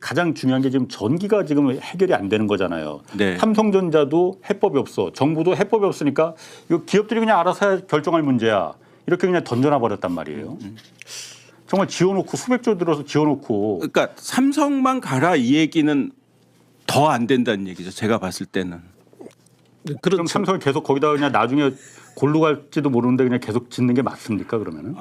가장 중요한 게 지금 전기가 지금 해결이 안 되는 거잖아요. 네. 삼성전자도 해법이 없어. 정부도 해법이 없으니까 이거 기업들이 그냥 알아서 결정할 문제야. 이렇게 그냥 던져놔 버렸단 말이에요. 정말 지어놓고 수백조 들어서 지어놓고. 그러니까 삼성만 가라 이 얘기는 더 안 된다는 얘기죠. 제가 봤을 때는. 그럼 삼성이 계속 거기다가 그냥 나중에 골로 갈지도 모르는데 그냥 계속 짓는 게 맞습니까 그러면은?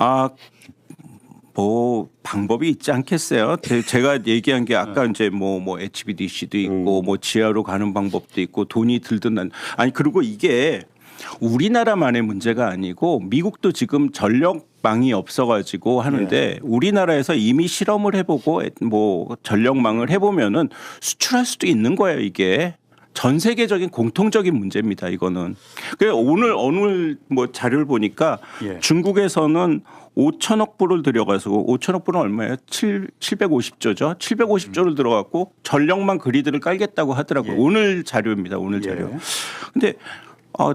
뭐 방법이 있지 않겠어요? 제가 얘기한 게 아까 이제 뭐 HVDC도 있고 뭐 지하로 가는 방법도 있고 돈이 들든 아니 그리고 이게 우리나라만의 문제가 아니고 미국도 지금 전력망이 없어가지고 하는데 우리나라에서 이미 실험을 해보고 뭐 전력망을 해보면은 수출할 수도 있는 거예요 이게. 전 세계적인 공통적인 문제입니다. 이거는. 그래서 오늘 뭐 자료를 보니까 중국에서는 5천억 불을 들여가지고 5천억 불은 얼마예요? 750조죠. 750조를 들어갔고 전력망 그리드를 깔겠다고 하더라고요. 오늘 자료입니다. 오늘 자료. 근데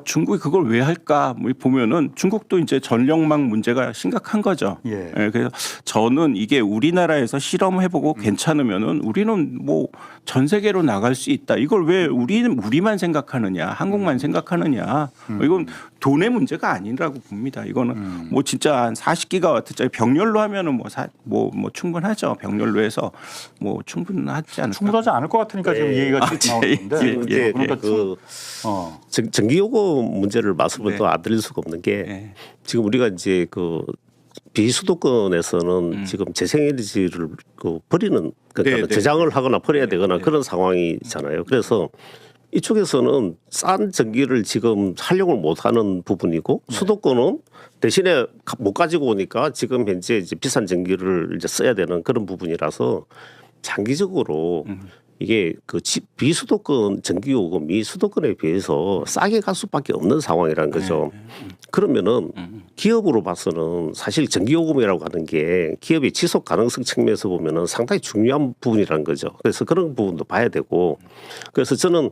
중국이 그걸 왜 할까 보면은 중국도 이제 전력망 문제가 심각한 거죠. 그래서 저는 이게 우리나라에서 실험해보고 괜찮으면은 우리는 뭐 전 세계로 나갈 수 있다. 이걸 왜 우리만 생각하느냐, 한국만 생각하느냐. 이건 돈의 문제가 아니라고 봅니다. 이거는 뭐 진짜 한 40기가와트짜리 병렬로 하면은 뭐 충분하죠. 병렬로 해서 뭐 충분하지 않을까. 충분하지 않을 것 같으니까 지금 얘기가 나오는데. 그러니까 전기요금 문제를 말씀을 또 안 드릴 수가 없는 게 지금 우리가 이제 그 비수도권에서는 지금 재생에너지를 버리는 그러니까 저장을 하거나 버려야 되거나 그런 상황이잖아요. 그래서 이쪽에서는 싼 전기를 지금 활용을 못하는 부분이고 수도권은 대신에 못 가지고 오니까 지금 현재 이제 비싼 전기를 이제 써야 되는 그런 부분이라서 장기적으로 이게 그 비수도권 전기요금이 수도권에 비해서 싸게 갈 수밖에 없는 상황이라는 거죠. 그러면은 기업으로 봐서는 사실 전기요금이라고 하는 게 기업의 지속 가능성 측면에서 보면은 상당히 중요한 부분이라는 거죠. 그래서 그런 부분도 봐야 되고 그래서 저는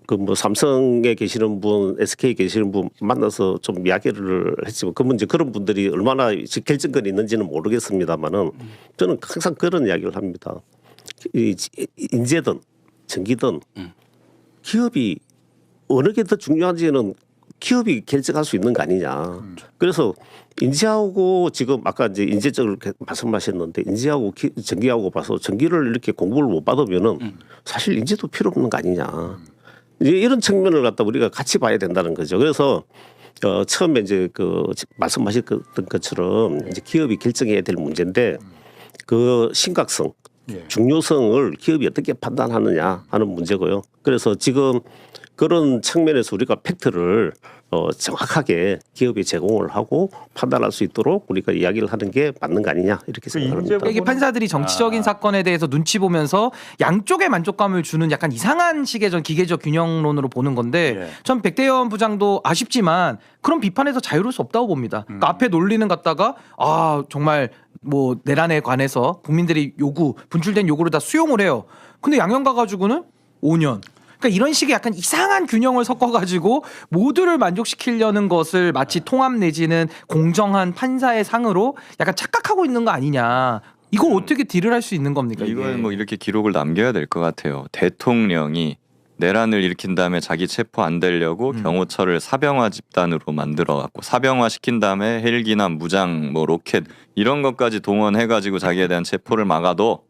그 뭐 삼성에 계시는 분, SK에 계시는 분 만나서 좀 이야기를 했지만 그런 분들이 얼마나 결정권이 있는지는 모르겠습니다만은 저는 항상 그런 이야기를 합니다. 인재든 전기든 기업이 어느 게 더 중요한지는 기업이 결정할 수 있는 거 아니냐. 그래서 인재하고 지금 아까 이제 인재 쪽을 말씀하셨는데 인재하고 전기하고 봐서 전기를 이렇게 공부를 못 받으면은 사실 인재도 필요 없는 거 아니냐. 이제 이런 측면을 갖다 우리가 같이 봐야 된다는 거죠. 그래서 처음에 이제 그 말씀하셨던 것처럼 이제 기업이 결정해야 될 문제인데 그 심각성, 중요성을 기업이 어떻게 판단하느냐 하는 문제고요. 그래서 지금 그런 측면에서 우리가 팩트를 정확하게 기업이 제공을 하고 판단할 수 있도록 우리가 이야기를 하는 게 맞는 거 아니냐 이렇게 생각합니다. 이게 판사들이 정치적인 사건에 대해서 눈치 보면서 양쪽에 만족감을 주는 약간 이상한 식의 전 기계적 균형론으로 보는 건데 전 백대현 부장도 아쉽지만 그런 비판에서 자유로울 수 없다고 봅니다. 그러니까 앞에 논리는 갖다가 정말 뭐 내란에 관해서 국민들이 분출된 요구를 다 수용을 해요. 근데 양형 가가지고는 5년. 그러니까 이런 식의 약간 이상한 균형을 섞어가지고 모두를 만족시키려는 것을 마치 통합 내지는 공정한 판사의 상으로 약간 착각하고 있는 거 아니냐. 이걸 어떻게 딜을 할 수 있는 겁니까? 이건 뭐 이렇게 기록을 남겨야 될 것 같아요. 대통령이 내란을 일으킨 다음에 자기 체포 안 되려고 경호처를 사병화 집단으로 만들어갖고 사병화 시킨 다음에 헬기나 무장, 뭐 로켓 이런 것까지 동원해가지고 자기에 대한 체포를 막아도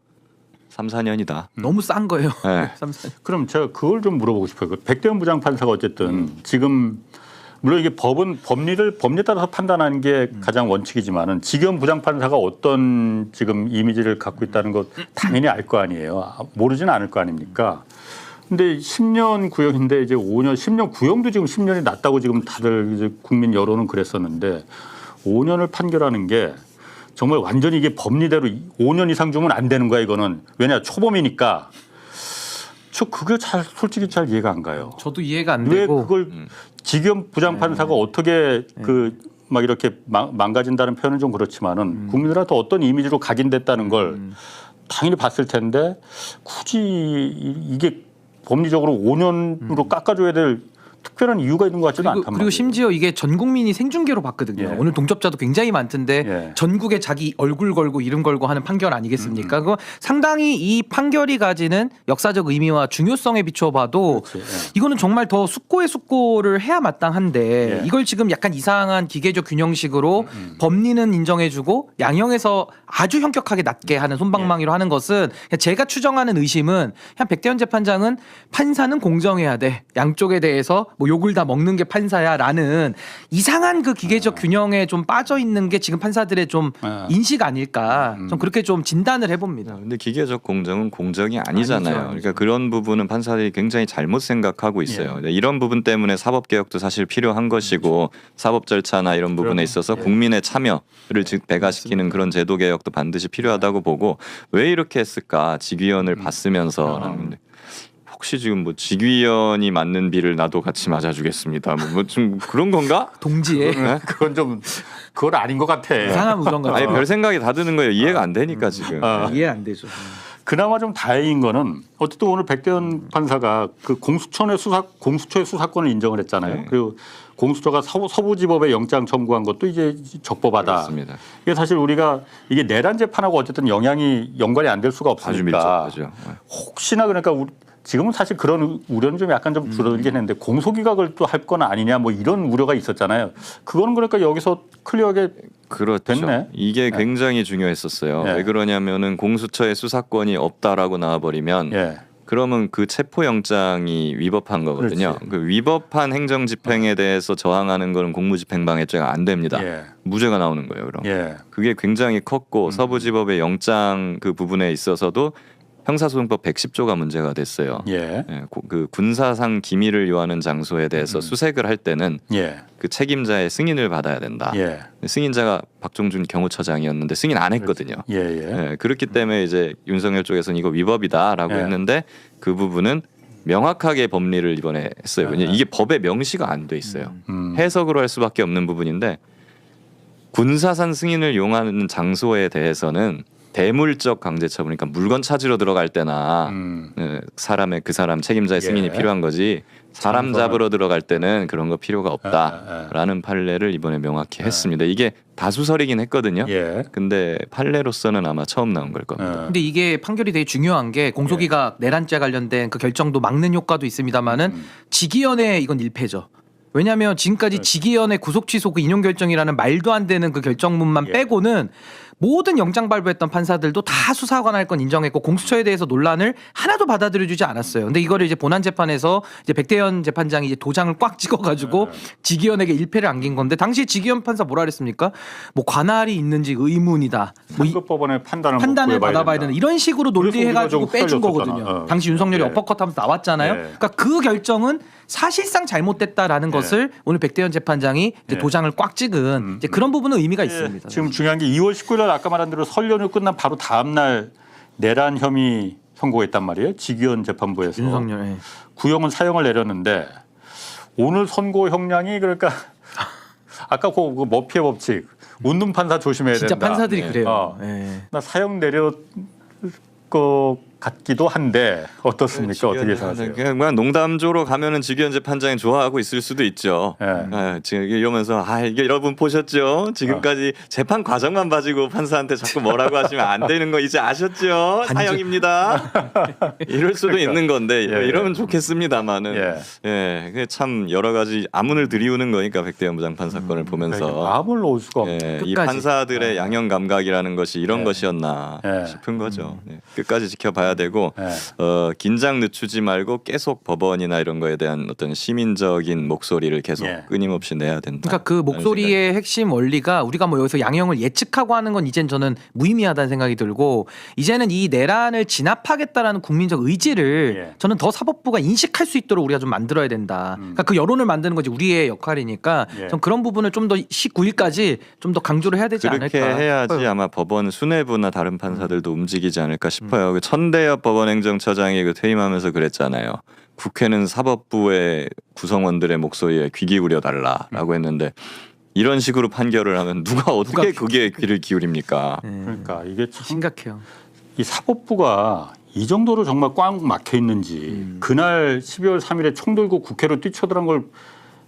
3, 4년이다. 너무 싼 거예요. 네. 3, 4년. 그럼 제가 그걸 좀 물어보고 싶어요. 백대현 부장판사가 어쨌든 지금 물론 이게 법리에 따라서 판단하는 게 가장 원칙이지만은 지금 부장판사가 어떤 지금 이미지를 갖고 있다는 것 당연히 알 거 아니에요. 모르지는 않을 거 아닙니까? 근데 10년 구형인데 이제 5년, 10년 구형도 지금 10년이 낮다고 지금 다들 이제 국민 여론은 그랬었는데 5년을 판결하는 게 정말 완전히 이게 법리대로 5년 이상 주면 안 되는 거야 이거는. 왜냐 초범이니까. 저 그게 솔직히 잘 이해가 안 가요. 저도 이해가 안 왜 되고. 그걸 지금 부장판사가 어떻게 막 이렇게 망가진다는 표현은 좀 그렇지만은 국민들한테 어떤 이미지로 각인됐다는 걸 당연히 봤을 텐데 굳이 이게 법리적으로 5년으로 깎아줘야 될 특별한 이유가 있는 것 같지도 않단 그리고 말이에요. 심지어 이게 전 국민이 생중계로 봤거든요. 예. 오늘 동접자도 굉장히 많던데 예. 전국에 자기 얼굴 걸고 이름 걸고 하는 판결 아니겠습니까? 음. 그거 상당히 이 판결이 가지는 역사적 의미와 중요성에 비춰봐도 그렇지, 예. 이거는 정말 더 숙고의 숙고를 해야 마땅한데 예. 이걸 지금 약간 이상한 기계적 균형식으로 법리는 인정해주고 양형에서 아주 현격하게 낮게 하는 솜방망이로 하는 것은 그냥 제가 추정하는 의심은 그냥 백대현 재판장은 판사는 공정해야 돼. 양쪽에 대해서 뭐 욕을 다 먹는 게 판사야라는 이상한 그 기계적 균형에 좀 빠져 있는 게 지금 판사들의 좀 인식 아닐까. 좀 그렇게 좀 진단을 해봅니다. 근데 기계적 공정은 공정이 아니잖아요. 아니죠. 그러니까 그런 부분은 판사들이 굉장히 잘못 생각하고 있어요. 네, 이런 부분 때문에 사법 개혁도 사실 필요한 것이고 사법 절차나 이런 부분에 있어서 국민의 참여를 즉 배가시키는 그런 제도 개혁도 반드시 필요하다고 보고 왜 이렇게 했을까 직위원을 봤으면서라는 건데 혹시 지금 뭐 직위원이 맞는 비를 나도 같이 맞아주겠습니다. 뭐 좀 그런 건가? 동지의 그건 좀 그건 아닌 것 같아. 이상한 우정 같은 아니 거. 별 생각이 다 드는 거예요. 이해가 안 되니까 지금. 이해 안 되죠. 그나마 좀 다행인 거는 어쨌든 오늘 백대현 판사가 그 공수처의 수사권을 인정을 했잖아요. 네. 그리고 공수처가 서부지법에 영장 청구한 것도 이제 적법하다. 그렇습니다. 이게 사실 우리가 이게 내란 재판하고 어쨌든 연관이 안 될 수가 아주 없으니까 밀접하죠. 혹시나 그러니까 지금은 사실 그런 우려는 좀 약간 좀 줄어들긴 했는데 공소기각을 또 할 건 아니냐 뭐 이런 우려가 있었잖아요. 그거는 그러니까 여기서 클리어하게 그렇죠. 됐네. 이게 굉장히 중요했었어요. 예. 왜 그러냐면은 공수처의 수사권이 없다라고 나와버리면 예. 그러면 그 체포영장이 위법한 거거든요. 그렇지. 그 위법한 행정집행에 대해서 저항하는 거는 공무집행방해죄가 안 됩니다. 예. 무죄가 나오는 거예요. 그럼 예. 그게 굉장히 컸고 서부지법의 영장 그 부분에 있어서도 형사소송법 110조가 문제가 됐어요. 예. 예, 그 군사상 기밀을 요하는 장소에 대해서 수색을 할 때는 예. 그 책임자의 승인을 받아야 된다. 예. 승인자가 박종준 경호처장이었는데 승인 안 했거든요. 예. 예. 예, 그렇기 때문에 이제 윤석열 쪽에서는 이거 위법이다라고 예. 했는데 그 부분은 명확하게 법리를 이번에 했어요. 왜냐면 이게 법에 명시가 안 돼 있어요. 해석으로 할 수밖에 없는 부분인데 군사산 승인을 용하는 장소에 대해서는 대물적 강제처분, 그러니까 물건 찾으러 들어갈 때나 사람의 그 사람 책임자의 승인이 예. 필요한 거지 사람 잡으러 들어갈 때는 그런 거 필요가 예. 없다라는 판례를 이번에 명확히 했습니다. 이게 다수설이긴 했거든요. 예. 근데 판례로서는 아마 처음 나온 걸 겁니다. 근데 이게 판결이 되게 중요한 게 공소기각 내란죄 관련된 그 결정도 막는 효과도 있습니다만은 직위원회 이건 일패죠. 왜냐하면 지금까지 직위원회 구속 취소 그 인용 결정이라는 말도 안 되는 그 결정문만 예. 빼고는 모든 영장 발부했던 판사들도 다 수사 관할 건 인정했고 공수처에 대해서 논란을 하나도 받아들여주지 않았어요. 근데 이거를 이제 본안 재판에서 이제 백대현 재판장이 이제 도장을 꽉 찍어가지고 직위원에게 일패를 안긴 건데 당시 직위원 판사 뭐라 그랬습니까? 뭐 관할이 있는지 의문이다. 뭐 상급법원의 판단을 판단을 구해봐야 받아봐야 된다. 되는 이런 식으로 그래서 논리해가지고 우리가 좀 빼준 헷갈렸었잖아. 거거든요. 당시 윤석열이 예. 어퍼컷하면서 나왔잖아요. 예. 그러니까 그 결정은 사실상 잘못됐다라는 것을 오늘 백대현 재판장이 이제 예. 도장을 꽉 찍은 이제 그런 부분은 의미가 있습니다. 지금 중요한 게 2월 19일 날 아까 말한 대로 설 연휴 끝난 바로 다음 날 내란 혐의 선고했단 말이에요. 직위원 재판부에서. 윤석열. 예. 구형은 사형을 내렸는데 오늘 선고 형량이 그러니까 아까 그 머피의 법칙 웃는 판사 조심해야 진짜 된다. 판사들이 그래요. 어. 예. 나 사형 내릴 것 같기도 한데 어떻습니까? 어떻게 생각하세요? 그냥 농담조로 가면은 직위원 재판장이 좋아하고 있을 수도 있죠. 예. 지금 이러면서 이게 여러분 보셨죠? 지금까지 재판 과정만 봐지고 판사한테 자꾸 뭐라고 하시면 안 되는 거 이제 아셨죠? 사형입니다. 이럴 수도 있는 건데 예. 이러면 좋겠습니다만은 예. 그게 참 여러 가지 아문을 들이우는 거니까 백대현 부장판 사건을 보면서 암을 놓을 수가 없네. 예, 이 끝까지. 판사들의 양형 감각이라는 것이 이런 것이었나 예. 싶은 거죠. 네. 끝까지 지켜봐야 되고 예. 긴장 늦추지 말고 계속 법원이나 이런 거에 대한 어떤 시민적인 목소리를 계속 예. 끊임없이 내야 된다. 그러니까 그 목소리의 핵심 원리가 우리가 뭐 여기서 양형을 예측하고 하는 건 이젠 저는 무의미하다는 생각이 들고 이제는 이 내란을 진압하겠다라는 국민적 의지를 예. 저는 더 사법부가 인식할 수 있도록 우리가 좀 만들어야 된다. 그러니까 그 여론을 만드는 것이 우리의 역할이니까 예. 전 그런 부분을 좀 더 19일까지 좀 더 강조를 해야 되지 그렇게 않을까. 해야지 아마 법원 수뇌부나 다른 판사들도 움직이지 않을까 싶어요. 그 천대엽 법원행정처장이 그 퇴임하면서 그랬잖아요. 국회는 사법부의 구성원들의 목소리에 귀 기울여 달라라고 했는데 이런 식으로 판결을 하면 누가 어떻게 그게 귀를 기울입니까? 예. 그러니까 이게 참 심각해요. 이 사법부가 이 정도로 정말 꽉 막혀 있는지 그날 12월 3일에 총 들고 국회로 뛰쳐들어간 걸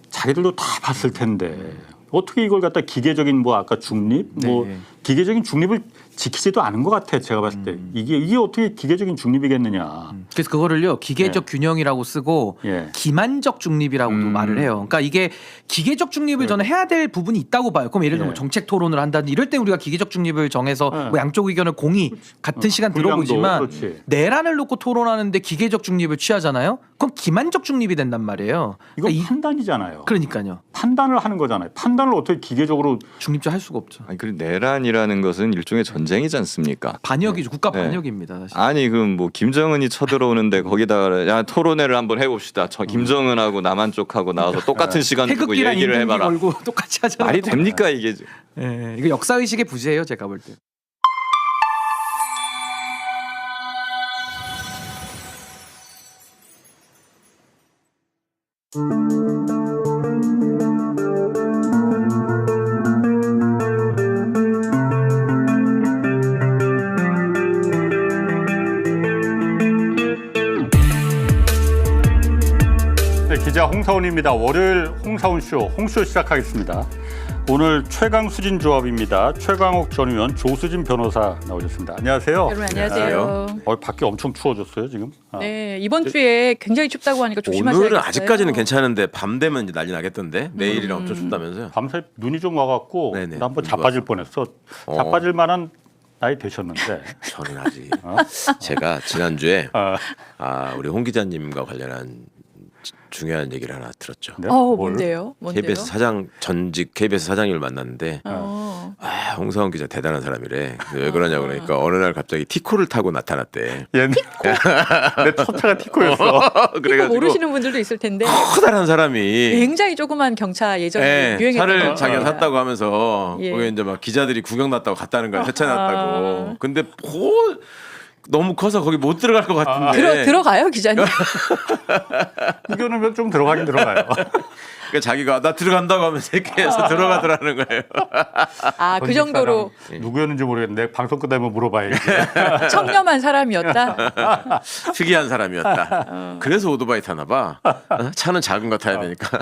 자기들도 다 봤을 텐데 어떻게 이걸 갖다 기계적인 뭐 아까 중립 뭐 기계적인 중립을 지키지도 않은 것 같아 제가 봤을 때 이게 어떻게 기계적인 중립이겠느냐. 그래서 그거를요 기계적 균형이라고 쓰고 예. 기만적 중립이라고도 말을 해요. 그러니까 이게 기계적 중립을 저는 해야 될 부분이 있다고 봐요. 그럼 예를 들면 예. 정책 토론을 한다든지 이럴 때 우리가 기계적 중립을 정해서 예. 뭐 양쪽 의견을 공의 같은 시간 분량도 들어보지만 그렇지. 내란을 놓고 토론하는데 기계적 중립을 취하잖아요. 그럼 기만적 중립이 된단 말이에요. 이건 그러니까 판단이잖아요. 그러니까요. 판단을 하는 거잖아요. 판단을 어떻게 기계적으로 중립적 할 수가 없죠. 아니 그리고 내란이라는 것은 일종의 전쟁이지 않습니까? 반역이죠. 국가 네. 반역입니다. 사실. 아니 그럼 뭐 김정은이 쳐들어오는데 거기다가 야 토론회를 한번 해봅시다. 저 김정은하고 남한 쪽하고 나와서 똑같은 시간 두고 태극기랑 얘기를 인공기 해봐라. 걸고 똑같이 하잖아요. 말이 됩니까 이게? 예, 이거 역사 의식의 부재예요, 제가 볼 때. 네, 기자 홍사훈입니다. 월요일 홍사훈쇼 홍쇼 시작하겠습니다. 오늘 최강 수진 조합입니다. 최강욱 전 의원, 조수진 변호사 나오셨습니다. 안녕하세요. 여러분 안녕하세요. 밖에 엄청 추워졌어요 지금. 네 이번 주에 굉장히 춥다고 하니까 조심하셔야겠어요. 오늘은 아직까지는 괜찮은데 밤 되면 이제 난리 나겠던데 내일이랑 엄청 춥다면서요? 밤새 눈이 좀 와갖고 네네. 나 한번 자빠질 뻔했어. 자빠질 만한 나이 되셨는데. 저는 아직 제가 지난주에 우리 홍 기자님과 관련한 중요한 얘기를 하나 들었죠. 네? 어 뭘? 뭔데요? 뭔데요? KBS 사장 전직 KBS 사장님을 만났는데 홍사훈 기자 대단한 사람이래. 왜 그러냐고 그러니까 어느 날 갑자기 티코를 타고 나타났대. 얘는 내 첫 차가 티코였어. 이거 모르시는 분들도 있을 텐데 커다란 사람이 굉장히 조그만 경차 예전에 유행했던 차를 거. 자기가 샀다고 하면서 예. 거기 이제 막 기자들이 구경 났다고 갔다는 걸 헤쳐놨다고. 근데 너무 커서 거기 못 들어갈 것 같은데. 들어가요 기자님? 이거는 좀 들어가긴 들어가요. 그러니까 자기가 나 들어간다고 하면서 이렇게 해서 들어가더라는 거예요. 아 그 정도로 누구였는지 모르겠는데 방송 끝나면 물어봐야지. 청렴한 사람이었다. 특이한 사람이었다. 그래서 오토바이 타나 봐. 차는 작은 거 타야 되니까.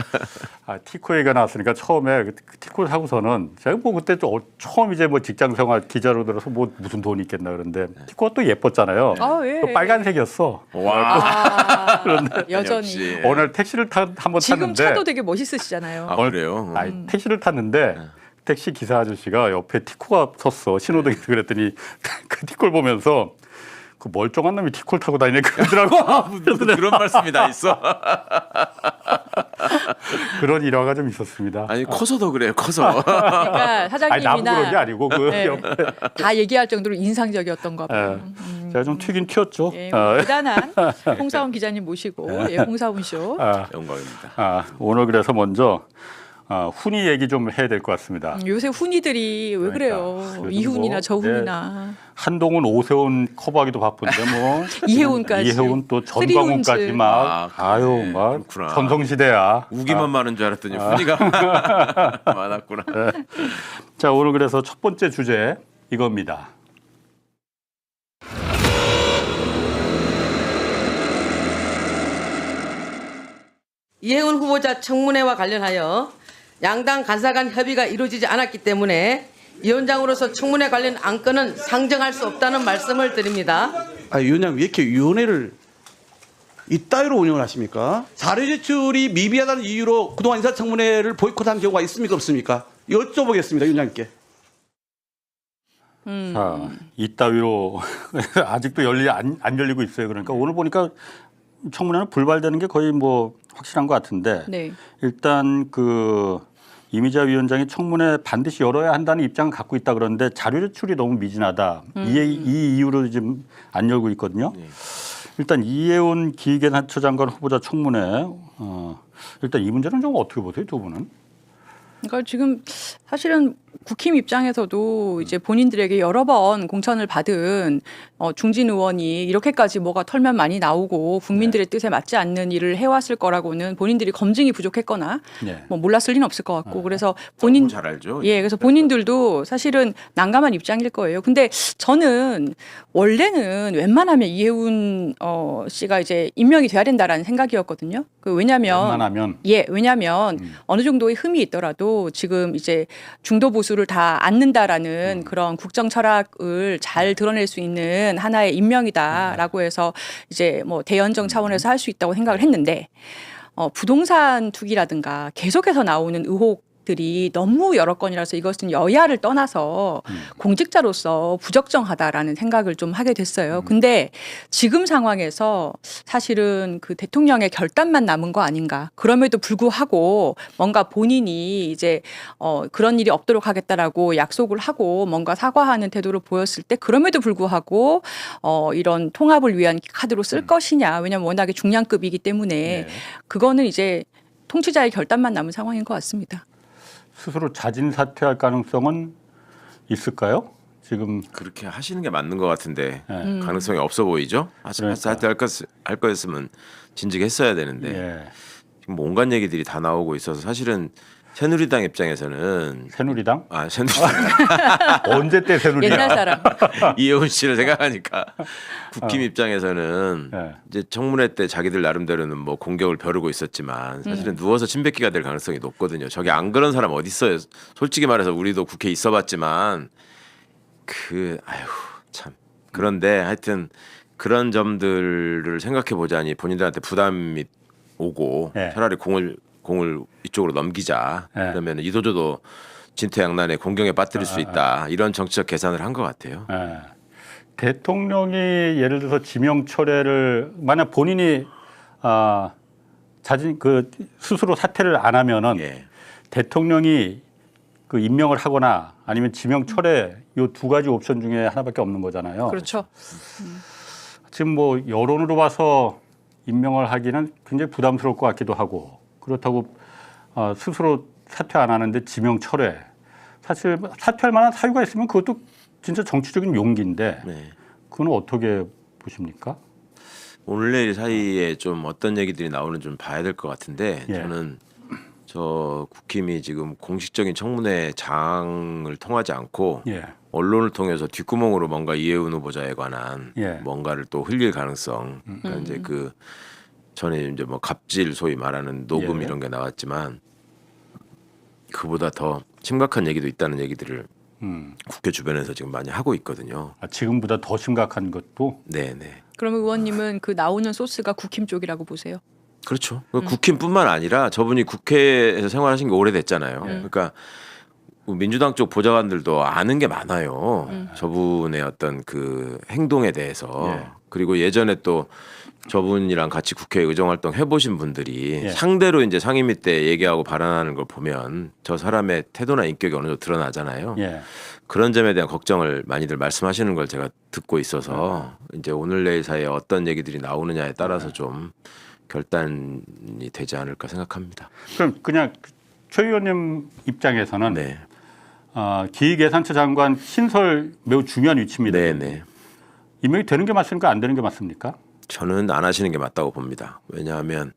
티코 얘기가 나왔으니까 처음에 그 티코 사고서는 제가 뭐 그때 좀 처음 이제 뭐 직장 생활 기자로 들어서 뭐 무슨 돈이 있겠나 그런데 티코가 또 예뻤잖아요. 예. 또 빨간색이었어. 와. 여전히 역시. 오늘 택시를 한번 지금 탔는데 차도 되게 멋있으시잖아요. 그래요? 택시를 탔는데 택시 기사 아저씨가 옆에 티코가 섰어. 신호등에서 그랬더니 그 티코를 보면서 그 멀쩡한 놈이 티코를 타고 다니네 그러더라고. 무슨 그런 말씀이 다 있어. 그런 일화가 좀 있었습니다. 아니 커서도 그래요. 커서. 그러니까 아니 나보고 그런 게 사장님이나 아니고 그 네. 옆에 다 얘기할 정도로 인상적이었던가 봐요. 제가 좀 튀긴 튀었죠. 예, 대단한 홍사훈 기자님 모시고 홍사훈 쇼. 영광입니다. 오늘 그래서 먼저 훈이 얘기 좀 해야 될 것 같습니다. 요새 훈이들이 왜 그래요? 그래도 이훈이나 뭐, 저훈이나 한동훈, 오세훈 커버하기도 바쁜데 뭐 이혜훈까지. 이혜훈 또 전광훈까지 쓰리훈즈. 막 그래. 막 그렇구나. 전성시대야. 우기만 많은 줄 알았더니 훈이가 많았구나. 자 오늘 그래서 첫 번째 주제 이겁니다. 이혜훈 후보자 청문회와 관련하여 양당 간사 간 협의가 이루어지지 않았기 때문에 위원장으로서 청문회 관련 안건은 상정할 수 없다는 말씀을 드립니다. 위원장 왜 이렇게 위원회를 이따위로 운영을 하십니까? 사례 제출이 미비하다는 이유로 그동안 인사청문회를 보이콧한 경우가 있습니까 없습니까? 여쭤보겠습니다 위원장님께. 자 이따위로 아직도 안 열리고 있어요. 그러니까 오늘 보니까 청문회는 불발되는 게 거의 뭐 확실한 것 같은데 네. 일단 그 이미자 위원장이 청문회 반드시 열어야 한다는 입장을 갖고 있다 그러는데 자료 제출이 너무 미진하다. 이 이유로 지금 안 열고 있거든요. 일단 이혜훈 기획안처 장관 후보자 청문회 일단 이 문제는 좀 어떻게 보세요, 두 분은? 그러니까 지금 사실은 국힘 입장에서도 이제 본인들에게 여러 번 공천을 받은 중진 의원이 이렇게까지 뭐가 털면 많이 나오고 국민들의 뜻에 맞지 않는 일을 해왔을 거라고는 본인들이 검증이 부족했거나 네. 뭐 몰랐을 리는 없을 것 같고 그래서 본인 잘 알죠. 예, 그래서 본인들도 사실은 난감한 입장일 거예요. 근데 저는 원래는 웬만하면 이해운 씨가 이제 임명이 돼야 된다라는 생각이었거든요. 웬만하면 왜냐하면 어느 정도의 흠이 있더라도 지금 이제 중도 보수를 다 안는다라는 그런 국정 철학을 잘 드러낼 수 있는 하나의 임명이다라고 해서 이제 뭐 대연정 차원에서 할 수 있다고 생각을 했는데 부동산 투기라든가 계속해서 나오는 의혹들이 너무 여러 건이라서 이것은 여야를 떠나서 공직자로서 부적정하다라는 생각을 좀 하게 됐어요. 근데 지금 상황에서 사실은 그 대통령의 결단만 남은 거 아닌가. 그럼에도 불구하고 뭔가 본인이 이제 그런 일이 없도록 하겠다라고 약속을 하고 뭔가 사과하는 태도를 보였을 때 그럼에도 불구하고 이런 통합을 위한 카드로 쓸 것이냐. 왜냐하면 워낙에 중량급이기 때문에 그거는 이제 통치자의 결단만 남은 상황인 것 같습니다. 스스로 자진 사퇴할 가능성은 있을까요? 지금 그렇게 하시는 게 맞는 것 같은데 네. 가능성이 없어 보이죠. 그러니까. 할 거였으면 진즉했어야 되는데 예. 지금 뭐 온갖 얘기들이 다 나오고 있어서 사실은 새누리당 입장에서는 새누리당 새누리당 언제 때 새누리당? 옛날 사람. 이혜훈 씨를 생각하니까 국힘 입장에서는 네. 이제 청문회 때 자기들 나름대로는 뭐 공격을 벼르고 있었지만 사실은 누워서 침뱉기가 될 가능성이 높거든요. 저기 안 그런 사람 어디 있어요? 솔직히 말해서 우리도 국회에 있어봤지만 참 그런데 하여튼 그런 점들을 생각해 보자니 본인들한테 부담이 오고 네. 차라리 공을 이쪽으로 넘기자. 네. 그러면 이도저도 진퇴양난의 공경에 빠뜨릴 수 있다. 이런 정치적 계산을 한 것 같아요. 예. 대통령이 예를 들어서 지명 철회를 만약 본인이 자진 스스로 사퇴를 안 하면은 예. 대통령이 그 임명을 하거나 아니면 지명 철회 이 두 가지 옵션 중에 하나밖에 없는 거잖아요. 그렇죠. 지금 뭐 여론으로 봐서 임명을 하기는 굉장히 부담스러울 것 같기도 하고 그렇다고 스스로 사퇴 안 하는데 지명 철회 사실 사퇴할 만한 사유가 있으면 그것도 진짜 정치적인 용기인데 네. 그건 어떻게 보십니까? 오늘 내일 사이에 좀 어떤 얘기들이 나오는지 좀 봐야 될 것 같은데 예. 저는 저 국힘이 지금 공식적인 청문회 장을 통하지 않고 예. 언론을 통해서 뒷구멍으로 뭔가 이혜훈 후보자에 관한 예. 뭔가를 또 흘릴 가능성. 그러니까 이제 전에 이제 뭐 갑질 소위 말하는 녹음 예. 이런 게 나왔지만 그보다 더 심각한 얘기도 있다는 얘기들을 국회 주변에서 지금 많이 하고 있거든요. 지금보다 더 심각한 것도 네네. 그러면 의원님은 그 나오는 소스가 국힘 쪽이라고 보세요? 그렇죠. 국힘뿐만 아니라 저분이 국회에서 생활하신 게 오래됐잖아요. 그러니까 민주당 쪽 보좌관들도 아는 게 많아요. 저분의 어떤 그 행동에 대해서. 예. 그리고 예전에 또 저분이랑 같이 국회 의정 활동 해보신 분들이 예. 상대로 이제 상임위 때 얘기하고 발언하는 걸 보면 저 사람의 태도나 인격이 어느 정도 드러나잖아요. 예. 그런 점에 대한 걱정을 많이들 말씀하시는 걸 제가 듣고 있어서 이제 오늘 내일 사이에 어떤 얘기들이 나오느냐에 따라서 좀 결단이 되지 않을까 생각합니다. 그럼 그냥 최 의원님 입장에서는 네, 기획예산처 장관 신설 매우 중요한 위치입니다. 네, 네. 임명이 되는 게 맞습니까? 안 되는 게 맞습니까? 저는 안 하시는 게 맞다고 봅니다. 왜냐하면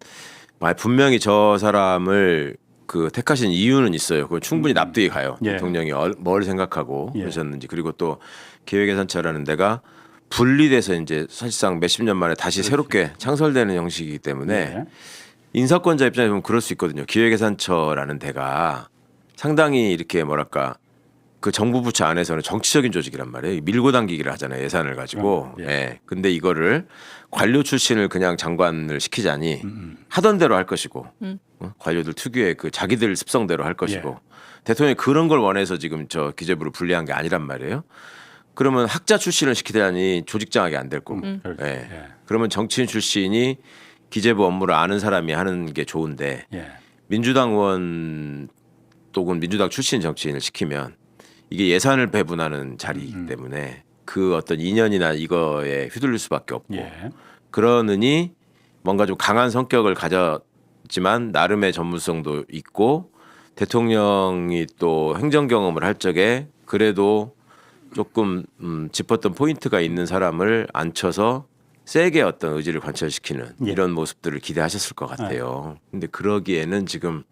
분명히 저 사람을 그 택하신 이유는 있어요. 그걸 충분히 납득이 가요. 예. 대통령이 뭘 생각하고 예. 그러셨는지. 그리고 또 기획예산처라는 데가 분리돼서 이제 사실상 몇십 년 만에 다시 새롭게 창설되는 형식이기 때문에 예. 인사권자 입장에서 보면 그럴 수 있거든요. 기획예산처라는 데가 상당히 이렇게 뭐랄까 그 정부 부처 안에서는 정치적인 조직이란 말이에요. 밀고 당기기를 하잖아요. 예산을 가지고. 예. 예. 근데 이거를 관료 출신을 그냥 장관을 시키자니 하던 대로 할 것이고 관료들 특유의 그 자기들 습성대로 할 것이고 대통령이 그런 걸 원해서 지금 저 기재부를 분리한 게 아니란 말이에요. 그러면 학자 출신을 시키다니 조직장악이 안 될 거고. 그렇죠. 예. 예. 그러면 정치인 출신이 기재부 업무를 아는 사람이 하는 게 좋은데 예. 민주당 의원 또는 민주당 출신 정치인을 시키면 이게 예산을 배분하는 자리이기 때문에 그 어떤 인연이나 이거에 휘둘릴 수밖에 없고 예. 그러느니 뭔가 좀 강한 성격을 가졌지만 나름의 전문성도 있고 대통령이 또 행정 경험을 할 적에 그래도 조금 짚었던 포인트가 있는 사람을 앉혀서 세게 어떤 의지를 관철시키는 예. 이런 모습들을 기대하셨을 것 같아요. 근데 그러기에는 지금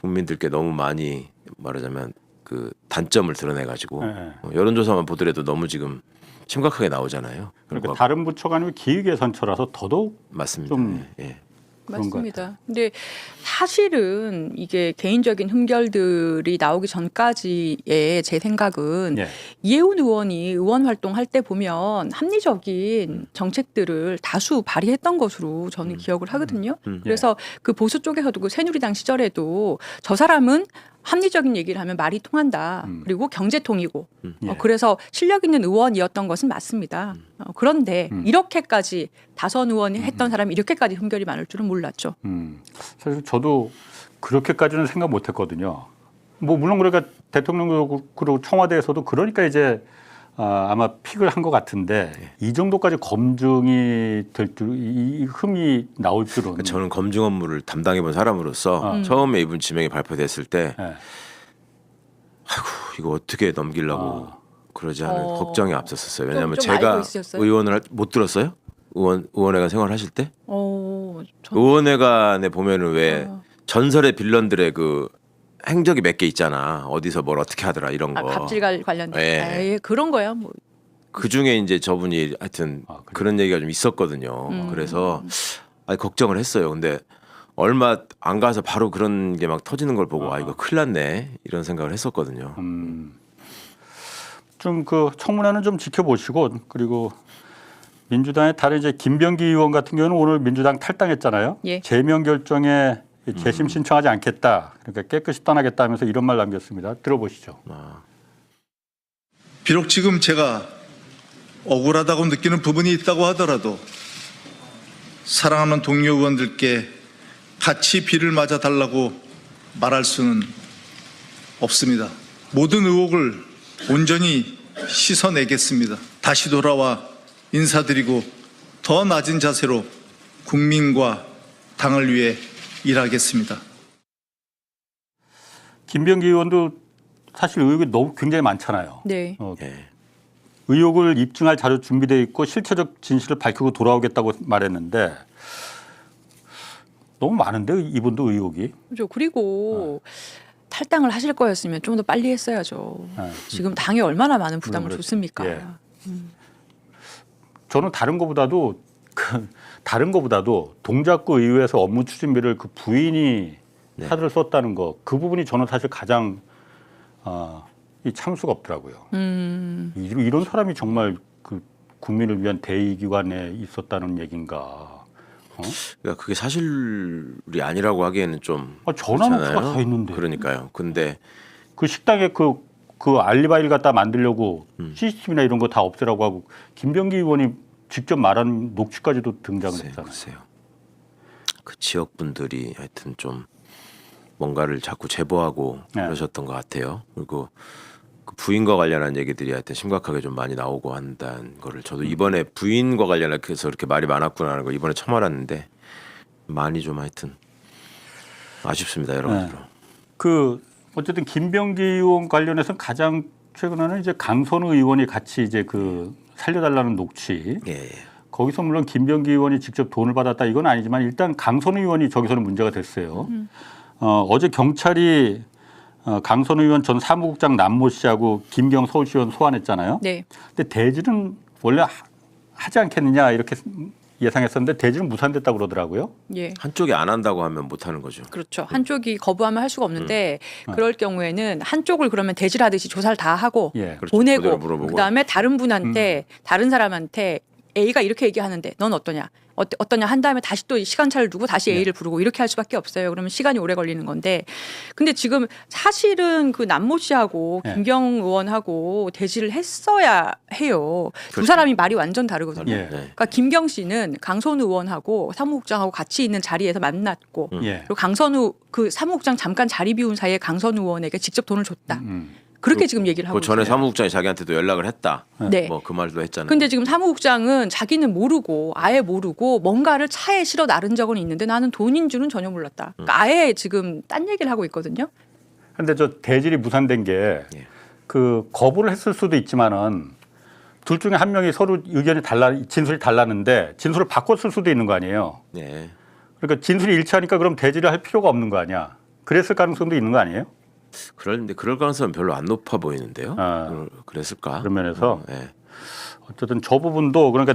국민들께 너무 많이 말하자면 그 단점을 드러내가지고 예. 여론조사만 보더라도 너무 지금 심각하게 나오잖아요. 그러니까 다른 부처가 아니고 기획예산처라서 더더욱 맞습니다. 좀 예. 그런 것 맞습니다. 근데 사실은 이게 개인적인 흠결들이 나오기 전까지의 제 생각은 예. 이해운 의원이 의원 활동할 때 보면 합리적인 정책들을 다수 발의했던 것으로 저는 기억을 하거든요. 그래서 그 보수 쪽에서도 그 새누리당 시절에도 저 사람은 합리적인 얘기를 하면 말이 통한다. 그리고 경제통이고 예. 그래서 실력 있는 의원이었던 것은 맞습니다. 그런데 이렇게까지 다선 의원이 했던 사람이 이렇게까지 흠결이 많을 줄은 몰랐죠. 사실 저도 그렇게까지는 생각 못했거든요. 뭐 물론 그러니까 대통령도 그리고 청와대에서도 그러니까 이제 아마 픽을 한 것 같은데 이 정도까지 검증이 될 줄, 이 흠이 나올 줄은. 그러니까 저는 검증 업무를 담당해본 사람으로서 처음에 이분 지명이 발표됐을 때 예. 아이고 이거 어떻게 넘기려고 그러지 않은 걱정이 앞섰었어요. 왜냐하면 좀 알고 제가 있으셨어요? 의원을 못 들었어요? 의원회관 생활하실 때 전- 의원회관에 보면은 왜 전설의 빌런들의 그 행적이 몇 개 있잖아. 어디서 뭘 어떻게 하더라 이런 거. 갑질 관련된 예. 예, 그런 거야. 뭐. 그 중에 이제 저분이 하여튼 그런 얘기가 좀 있었거든요. 그래서 걱정을 했어요. 근데 얼마 안 가서 바로 그런 게 막 터지는 걸 보고 이거 큰일 났네 이런 생각을 했었거든요. 좀 그 청문회는 좀 지켜보시고 그리고 민주당의 다른 이제 김병기 의원 같은 경우는 오늘 민주당 탈당했잖아요. 예. 제명 결정에 재심 신청하지 않겠다. 그러니까 깨끗이 떠나겠다 하면서 이런 말 남겼습니다. 들어보시죠. 비록 지금 제가 억울하다고 느끼는 부분이 있다고 하더라도 사랑하는 동료 의원들께 같이 비를 맞아 달라고 말할 수는 없습니다. 모든 의혹을 온전히 씻어내겠습니다. 다시 돌아와 인사드리고 더 낮은 자세로 국민과 당을 위해 일하겠습니다. 김병기 의원도 사실 의혹이 너무 굉장히 많잖아요. 네. 예. 의혹을 입증할 자료 준비되어 있고 실체적 진실을 밝히고 돌아오겠다고 말했는데 너무 많은데 이분도 의혹이. 그렇죠. 그리고 탈당을 하실 거였으면 좀 더 빨리 했어야죠. 지금 당에 얼마나 많은 부담을 그렇죠. 줬습니까? 예. 저는 다른 것보다도 동작구 의회에서 업무 추진비를 그 부인이 카드를 썼다는 거 그 부분이 저는 사실 가장 이 참수가 없더라고요. 이런 사람이 정말 그 국민을 위한 대의기관에 있었다는 얘기인가? 그러니까 그게 사실이 아니라고 하기에는 좀 전화노트가 그렇잖아요. 다 있는데. 그러니까요. 근데 그 식당에 그 알리바이를 갖다 만들려고 CCTV나 이런 거 다 없애라고 하고 김병기 의원이 직접 말한 녹취까지도 등장을 했잖아요. 글쎄요. 그 지역 분들이 하여튼 좀 뭔가를 자꾸 제보하고 네. 그러셨던 것 같아요. 그리고 그 부인과 관련한 얘기들이 하여튼 심각하게 좀 많이 나오고 한다는 거를 저도 이번에 부인과 관련해서 이렇게 말이 많았구나 하는 걸 이번에 처음 알았는데 많이 좀 하여튼 아쉽습니다 여러 가지로. 그 어쨌든 김병기 의원 관련해서 가장 최근에는 이제 강선우 의원이 같이 이제 그 살려달라는 녹취. 예. 거기서 물론 김병기 의원이 직접 돈을 받았다 이건 아니지만 일단 강선우 의원이 저기서는 문제가 됐어요. 어제 경찰이 강선우 의원 전 사무국장 남모 씨하고 김경 서울시의원 소환했잖아요. 네. 근데 대질은 원래 하지 않겠느냐 이렇게 예상했었는데 대질은 무산됐다고 그러더라고요. 예. 한쪽이 안 한다고 하면 못 하는 거죠. 그렇죠. 한쪽이 거부하면 할 수가 없는데 그럴 경우에는 한쪽을 그러면 대질하듯이 조사를 다 하고 예. 그렇죠. 그대로 보내고 물어보고. 그다음에 다른 분한테 다른 사람한테 A가 이렇게 얘기하는데 넌 어떠냐? 어떠냐 한 다음에 다시 또 시간차를 두고 다시 A를 부르고 이렇게 할 수밖에 없어요. 그러면 시간이 오래 걸리는 건데 근데 지금 사실은 그 남모 씨하고 네. 김경 의원하고 대질을 했어야 해요. 두 그렇죠. 사람이 말이 완전 다르거든요. 예. 그러니까 김경 씨는 강선우 의원하고 사무국장하고 같이 있는 자리에서 만났고 예. 그리고 강선우 그 사무국장 잠깐 자리 비운 사이에 강선우 의원에게 직접 돈을 줬다. 그렇게 지금 얘기를 하고 그 전에 있어요. 사무국장이 자기한테도 연락을 했다. 네. 뭐 그 말도 했잖아요. 근데 지금 사무국장은 자기는 모르고 아예 모르고 뭔가를 차에 실어 나른 적은 있는데 나는 돈인 줄은 전혀 몰랐다. 그러니까 아예 지금 딴 얘기를 하고 있거든요. 근데 저 대질이 무산된 게 예. 그 거부를 했을 수도 있지만은 둘 중에 한 명이 서로 의견이 진술이 달랐는데 진술을 바꿨을 수도 있는 거 아니에요. 네. 그러니까 진술이 일치하니까 그럼 대지를 할 필요가 없는 거 아니야. 그랬을 가능성도 있는 거 아니에요? 그런데 그럴 가능성은 별로 안 높아 보이는데요. 아. 그랬을까? 그런 면에서 네. 어쨌든 저 부분도 그러니까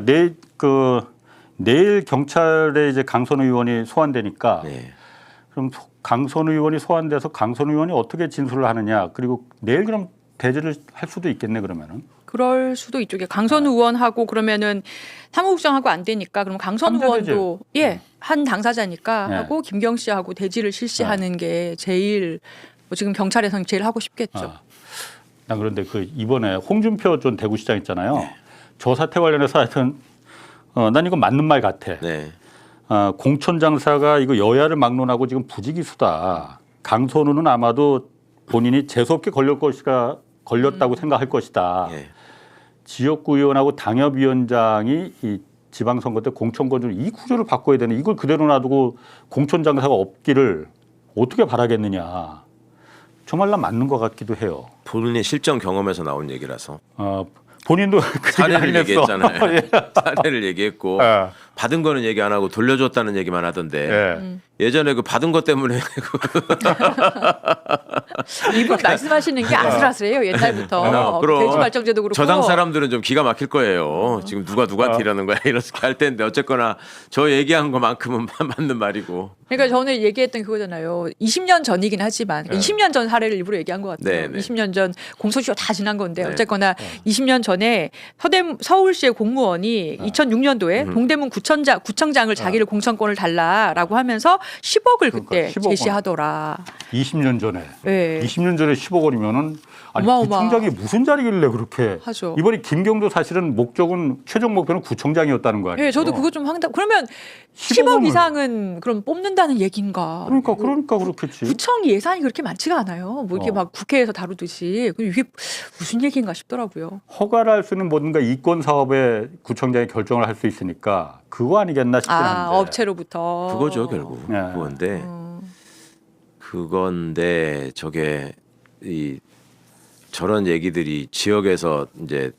내일 경찰에 이제 강선 의원이 소환되니까 네. 그럼 강선 의원이 소환돼서 강선 의원이 어떻게 진술을 하느냐 그리고 내일 그럼 대지를 할 수도 있겠네 그러면은. 그럴 수도 있죠. 강선 의원하고 그러면은 사무국장하고 안 되니까 그럼 강선 삼자 의원도 한 당사자니까 네. 하고 김경 씨하고 대지를 실시하는 게 제일 지금 경찰에서는 제일 하고 싶겠죠. 난 그런데 이번에 홍준표 전 대구시장 있잖아요. 저 사태 관련해서 하여튼 난 이거 맞는 말 같아. 네. 공천 장사가 이거 여야를 막론하고 지금 부지기수다. 강선우는 아마도 본인이 재수없게 걸렸다고 생각할 것이다. 네. 지역구 의원하고 당협위원장이 이 지방선거 때 공천 건줄 이 구조를 바꿔야 되는 이걸 그대로 놔두고 공천 장사가 없기를 어떻게 바라겠느냐. 정말 난 맞는 것 같기도 해요. 본인의 실전 경험에서 나온 얘기라서 본인도 그 사례를 얘기를 했어. 얘기했잖아요. 예. 사례를 얘기했고 받은 거는 얘기 안 하고 돌려줬다는 얘기만 하던데 예전에 그 받은 것 때문에 이분 말씀하시는 게 아슬아슬해요. 옛날부터 그럼 대지발전제도 그렇고. 저당 사람들은 좀 기가 막힐 거예요. 지금 누가 누구한테 이러는 거야 이렇게 할 텐데 어쨌거나 저 얘기한 것만큼은 맞는 말이고. 그러니까 저는 얘기했던 그거잖아요. 20년 전이긴 하지만 20년 전 사례를 일부러 얘기한 것 같아요. 네. 20년 전 공소시효 다 지난 건데 네. 어쨌거나 20년 전에 서울시의 공무원이 2006년도에 동대문 구청장을 자기를 공천권을 달라라고 하면서 10억을 그때 10억 원. 제시하더라. 20년 전에. 네. 20년 전에 10억 원이면은 아니 어마어마. 구청장이 무슨 자리길래 그렇게 하죠. 이번에 김경도 사실은 최종 목표는 구청장이었다는 거 아니에요? 네, 저도 그거 좀 황당. 그러면 10억 10억 원을. 이상은 그럼 뽑는다는 얘기인가? 그러니까 그렇겠지. 구청 예산이 그렇게 많지가 않아요. 뭐 이렇게 막 국회에서 다루듯이 이게 무슨 얘기인가 싶더라고요. 허가를 할 수 있는 뭔가 이권 사업에 구청장이 결정을 할 수 있으니까 그거 아니겠나 싶긴 한데. 업체로부터. 그거죠 결국 네. 그건데 저게 저런 얘기들이 지역에서 이제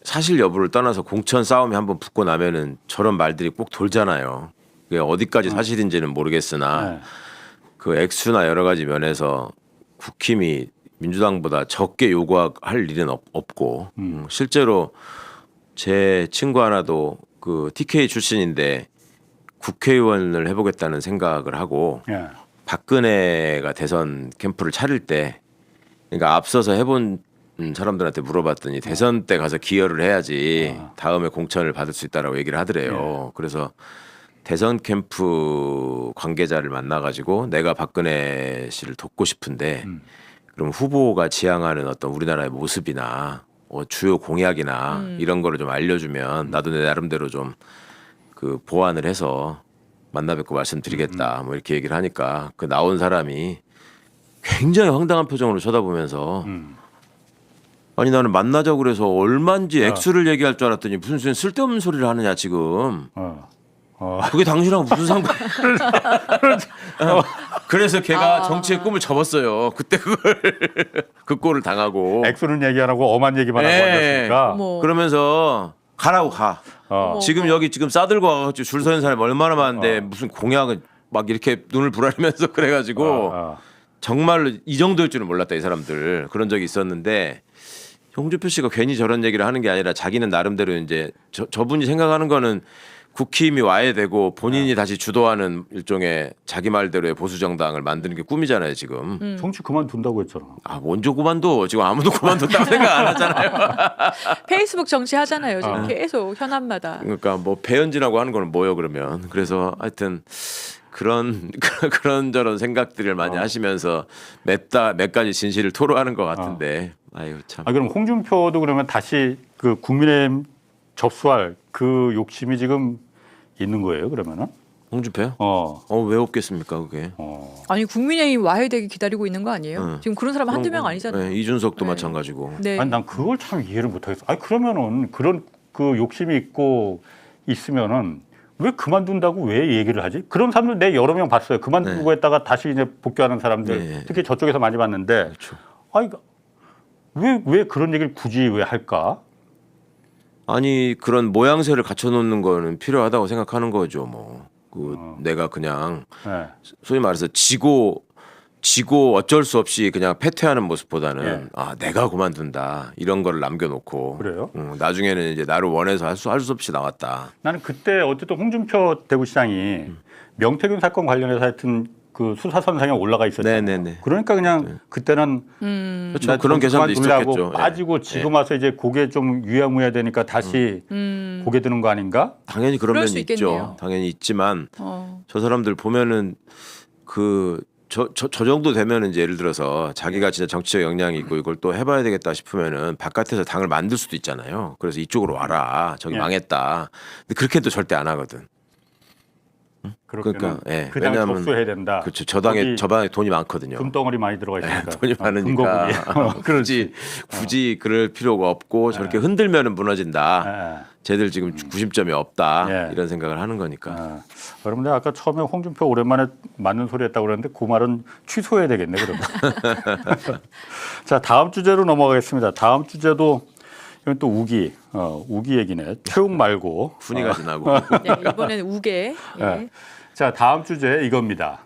사실 여부를 떠나서 공천 싸움이 한번 붙고 나면은 저런 말들이 꼭 돌잖아요. 그게 어디까지 사실인지는 모르겠으나 네. 그 액수나 여러 가지 면에서 국힘이 민주당보다 적게 요구할 일은 없고 실제로 제 친구 하나도 그 TK 출신인데 국회의원을 해보겠다는 생각을 하고 예. 박근혜가 대선 캠프를 차릴 때 그러니까 앞서서 해본 사람들한테 물어봤더니 대선 때 가서 기여를 해야지 다음에 공천을 받을 수 있다라고 얘기를 하더래요. 그래서 대선 캠프 관계자를 만나가지고 내가 박근혜 씨를 돕고 싶은데 그럼 후보가 지향하는 어떤 우리나라의 모습이나 주요 공약이나 이런 거를 좀 알려주면 나도 내 나름대로 좀 그 보완을 해서 만나 뵙고 말씀드리겠다 뭐 이렇게 얘기를 하니까 그 나온 사람이 굉장히 황당한 표정으로 쳐다보면서 아니 나는 만나자고 그래서 얼마인지 액수를 얘기할 줄 알았더니 무슨 쓸데없는 소리를 하느냐 지금 그게 당신하고 무슨 상관 그래서 걔가 정치의 꿈을 접었어요 그때 그 꼴을 당하고 액수는 얘기 안 하고 엄한 얘기만 하고 앉았으니까. 그러면서 가라고 가 지금 여기 지금 싸들고 와가지고 줄 서 있는 사람이 얼마나 많은데 무슨 공약을 막 이렇게 눈을 부라리면서 그래가지고 정말로 이 정도일 줄은 몰랐다 이 사람들 그런 적이 있었는데 홍준표 씨가 괜히 저런 얘기를 하는 게 아니라 자기는 나름대로 이제 저분이 생각하는 거는 국힘이 와야 되고 본인이 다시 주도하는 일종의 자기 말대로의 보수 정당을 만드는 게 꿈이잖아요 지금. 정치 그만둔다고 했잖아. 먼저 그만둬 지금 아무도 그만뒀다고 생각 안 하잖아요. 페이스북 정치 하잖아요. 지금 계속 현안마다. 그러니까 뭐 배현진하고 하는 거는 뭐요 그러면. 그래서 하여튼 그런 저런 생각들을 많이 하시면서 몇 가지 진실을 토로하는 것 같은데. 아유 참. 그럼 홍준표도 그러면 다시 그 국민의힘 접수할 그 욕심이 지금 있는 거예요 그러면은? 홍준표요? 왜 없겠습니까 그게? 아니 국민의힘 와야 되게 기다리고 있는 거 아니에요? 지금 그런 사람 한두 명 아니잖아요. 네, 이준석도 마찬가지고. 네. 아니 난 그걸 참 이해를 못하겠어. 아니 그러면은 그런 그 욕심이 있고 있으면은 왜 그만둔다고 왜 얘기를 하지? 그런 사람들 내 여러 명 봤어요. 그만두고 했다가 다시 이제 복귀하는 사람들 특히 저쪽에서 많이 봤는데. 그렇죠. 아니 왜 그런 얘기를 굳이 왜 할까? 아니 그런 모양새를 갖춰놓는 거는 필요하다고 생각하는 거죠. 뭐 내가 그냥 네. 소위 말해서 지고 어쩔 수 없이 그냥 패퇴하는 모습보다는 예. 아 내가 그만둔다 이런 거를 남겨놓고 그래요? 나중에는 이제 나를 원해서 할 수 없이 나왔다. 나는 그때 어쨌든 홍준표 대구시장이 명태균 사건 관련해서 하여튼 그 수사선상에 올라가 있었잖아요. 네네네. 그러니까 그냥 그때는 그렇죠. 그런 계산도 있었겠죠. 빠지고 지금 와서 이제 고개 좀 유야무야 되니까 다시 고개 드는 거 아닌가? 당연히 그런 그럴 면이 수 있죠. 있겠네요. 당연히 있지만 어. 저 사람들 보면은 저 정도 되면은 이제 예를 들어서 자기가 진짜 정치적 역량이 있고 이걸 또 해봐야 되겠다 싶으면은 바깥에서 당을 만들 수도 있잖아요. 그래서 이쪽으로 와라. 저기 예. 망했다. 근데 그렇게도 절대 안 하거든. 그러니까 예. 그 당에 왜냐하면 접수해야 된다. 그렇죠. 거기 저 방에 돈이 많거든요. 금덩어리 많이 들어가 있으니까. 돈이 많으니까 그렇지. 굳이 그럴 필요가 없고 저렇게 흔들면은 무너진다. 예. 쟤들 지금 구심점이 없다. 예. 이런 생각을 하는 거니까. 아, 그럼 내가 아까 처음에 홍준표 오랜만에 맞는 소리 했다고 그랬는데 그 말은 취소해야 되겠네 그러면. 자 다음 주제로 넘어가겠습니다. 다음 주제도 이건 또 우기 얘기네. 최욱 말고. 분위기가 지나고. 네, 이번에는 우계. 예. 네. 자 다음 주제 이겁니다.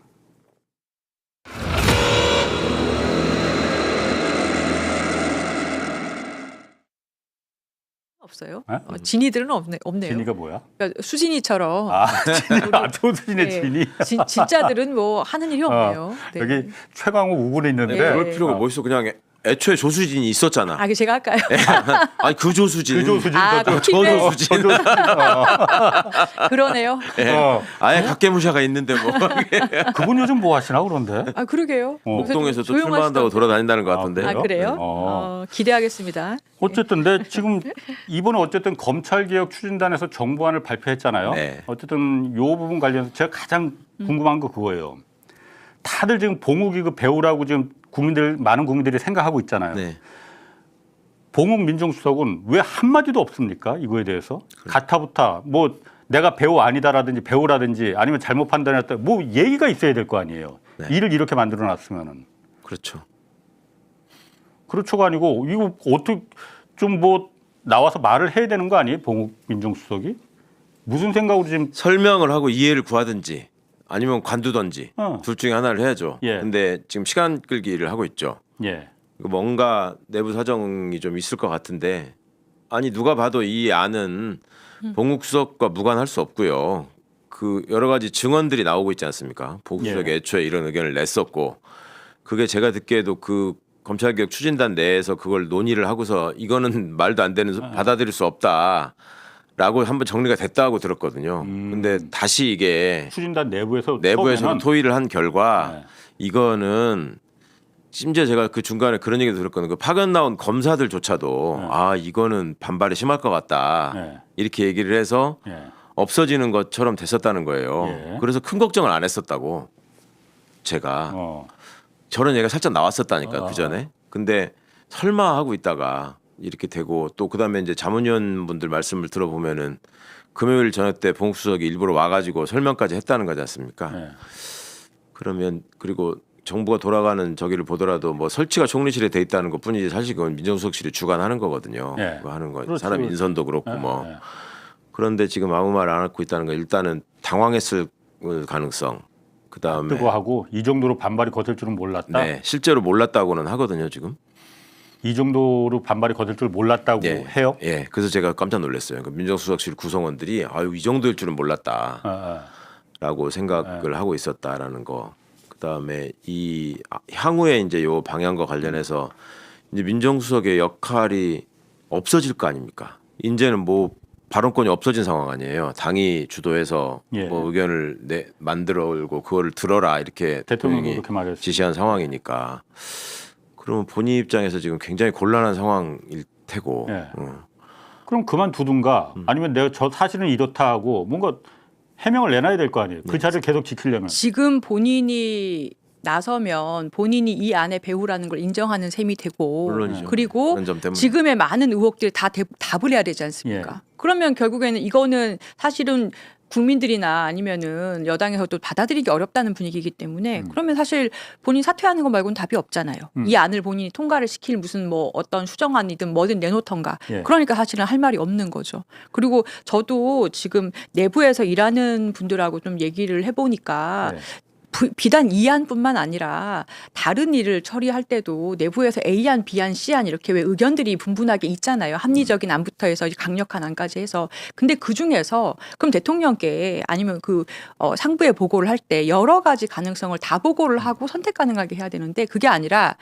없어요. 네? 진이들은 없네요. 진이가 뭐야? 그러니까 수진이처럼 진이가 조수진의 네. 진이. 진짜들은 뭐 하는 일이 없네요. 네. 여기 최강호 우군에 있는데. 네. 그럴 필요가 뭐 있어. 그냥 애초에 조수진이 있었잖아. 아, 제가 할까요? 아니 그 조수진. 그 조수진. 아, 저 퀴즈에 조수진. 그러네요. 예. 아예 각계무샤가 있는데 뭐. 그분 요즘 뭐 하시나 그런데? 아, 그러게요. 목동에서 또 조용하시던데. 출마한다고 돌아다닌다는 것 같은데. 아, 그래요? 기대하겠습니다. 어쨌든 근데 지금 이번에 어쨌든 검찰개혁 추진단에서 정부안을 발표했잖아요. 네. 어쨌든 요 부분 관련해서 제가 가장 궁금한 거 그거예요. 다들 지금 봉욱이 배우라고 지금 많은 국민들이 생각하고 있잖아요. 네. 봉욱 민정수석은 왜 한마디도 없습니까? 이거에 대해서. 가타부타 뭐 내가 배우 아니다라든지 배우라든지 아니면 잘못 판단했다 뭐 예의가 있어야 될 거 아니에요. 네. 일을 이렇게 만들어 놨으면은. 그렇죠. 그렇죠가 아니고 이거 어떻게 좀 뭐 나와서 말을 해야 되는 거 아니에요? 봉욱 민정수석이? 무슨 생각으로 지금 설명을 하고 이해를 구하든지 아니면 관두든지 둘 중에 하나를 해야죠. 예. 근데 지금 시간 끌기를 하고 있죠. 예. 뭔가 내부 사정이 좀 있을 것 같은데 아니 누가 봐도 이 안은 봉욱 수석과 무관할 수 없고요. 그 여러 가지 증언들이 나오고 있지 않습니까? 봉욱 수석이 예. 애초에 이런 의견을 냈었고 그게 제가 듣기에도 그 검찰개혁 추진단 내에서 그걸 논의를 하고서 이거는 말도 안 되는 받아들일 수 없다라고 한번 정리가 됐다고 들었거든요. 근데 다시 이게 추진단 내부에서 내부에서는 토의를 한 결과 네. 이거는 심지어 제가 그 중간에 그런 얘기도 들었거든요. 그 파견 나온 검사들조차도 네. 아 이거는 반발이 심할 것 같다 네. 이렇게 얘기를 해서 예. 없어지는 것처럼 됐었다는 거예요. 예. 그래서 큰 걱정을 안 했었다고 제가 저런 얘기가 살짝 나왔었다니까 그 전에. 근데 설마 하고 있다가 이렇게 되고 또 그다음에 이제 자문위원분들 말씀을 들어보면은 금요일 저녁 때 봉욱 수석이 일부러 와가지고 설명까지 했다는 거지 않습니까? 예. 그러면 그리고 정부가 돌아가는 저기를 보더라도 뭐 설치가 총리실에 돼 있다는 것뿐이지 사실 그건 민정수석실이 주관하는 거거든요. 예. 그거 하는 거 그렇죠. 사람 인선도 그렇고 예, 뭐 예. 그런데 지금 아무 말 안 하고 있다는 거 일단은 당황했을 가능성. 그다음에 뜨고 하고 이 정도로 반발이 거셀 줄은 몰랐다. 네 실제로 몰랐다고는 하거든요 지금. 이 정도로 반발이 거셀 줄 몰랐다고 예. 해요. 예. 그래서 제가 깜짝 놀랐어요. 그 민정수석실 구성원들이 아유 이 정도일 줄은 몰랐다라고 생각을 하고 있었다라는 거. 그다음에 이 향후에 이제 요 방향과 관련해서 이제 민정수석의 역할이 없어질 거 아닙니까? 이제는 뭐 발언권이 없어진 상황 아니에요. 당이 주도해서 예. 뭐 의견을 만들어오고 그거를 들어라 이렇게 대통령도 대통령이 그렇게 말했어요. 지시한 상황이니까. 그러면 본인 입장에서 지금 굉장히 곤란한 상황일 테고. 예. 그럼 그만두든가 아니면 내가 저 사실은 이렇다 하고 뭔가 해명을 내놔야 될 거 아니에요. 그 자리를 계속 지키려면. 지금 본인이 나서면 본인이 이 안의 배우라는 걸 인정하는 셈이 되고 물론이죠. 그리고 그런 점 때문에. 지금의 많은 의혹들 다 답을 해야 되지 않습니까? 그러면 결국에는 이거는 사실은 국민들이나 아니면은 여당에서도 받아들이기 어렵다는 분위기이기 때문에 그러면 사실 본인 사퇴하는 거 말고는 답이 없잖아요. 이 안을 본인이 통과를 시킬 무슨 뭐 어떤 수정안이든 뭐든 내놓던가. 그러니까 사실은 할 말이 없는 거죠. 그리고 저도 지금 내부에서 일하는 분들하고 좀 얘기를 해보니까 비단 이 안뿐만 아니라 다른 일을 처리할 때도 내부에서 A안, B안, C안 이렇게 왜 의견들이 분분하게 있잖아요. 합리적인 안부터 해서 강력한 안까지 해서. 근데 그중에서 그럼 대통령께 아니면 그 상부에 보고를 할 때 여러 가지 가능성을 다 보고를 하고 선택 가능하게 해야 되는데 그게 아니라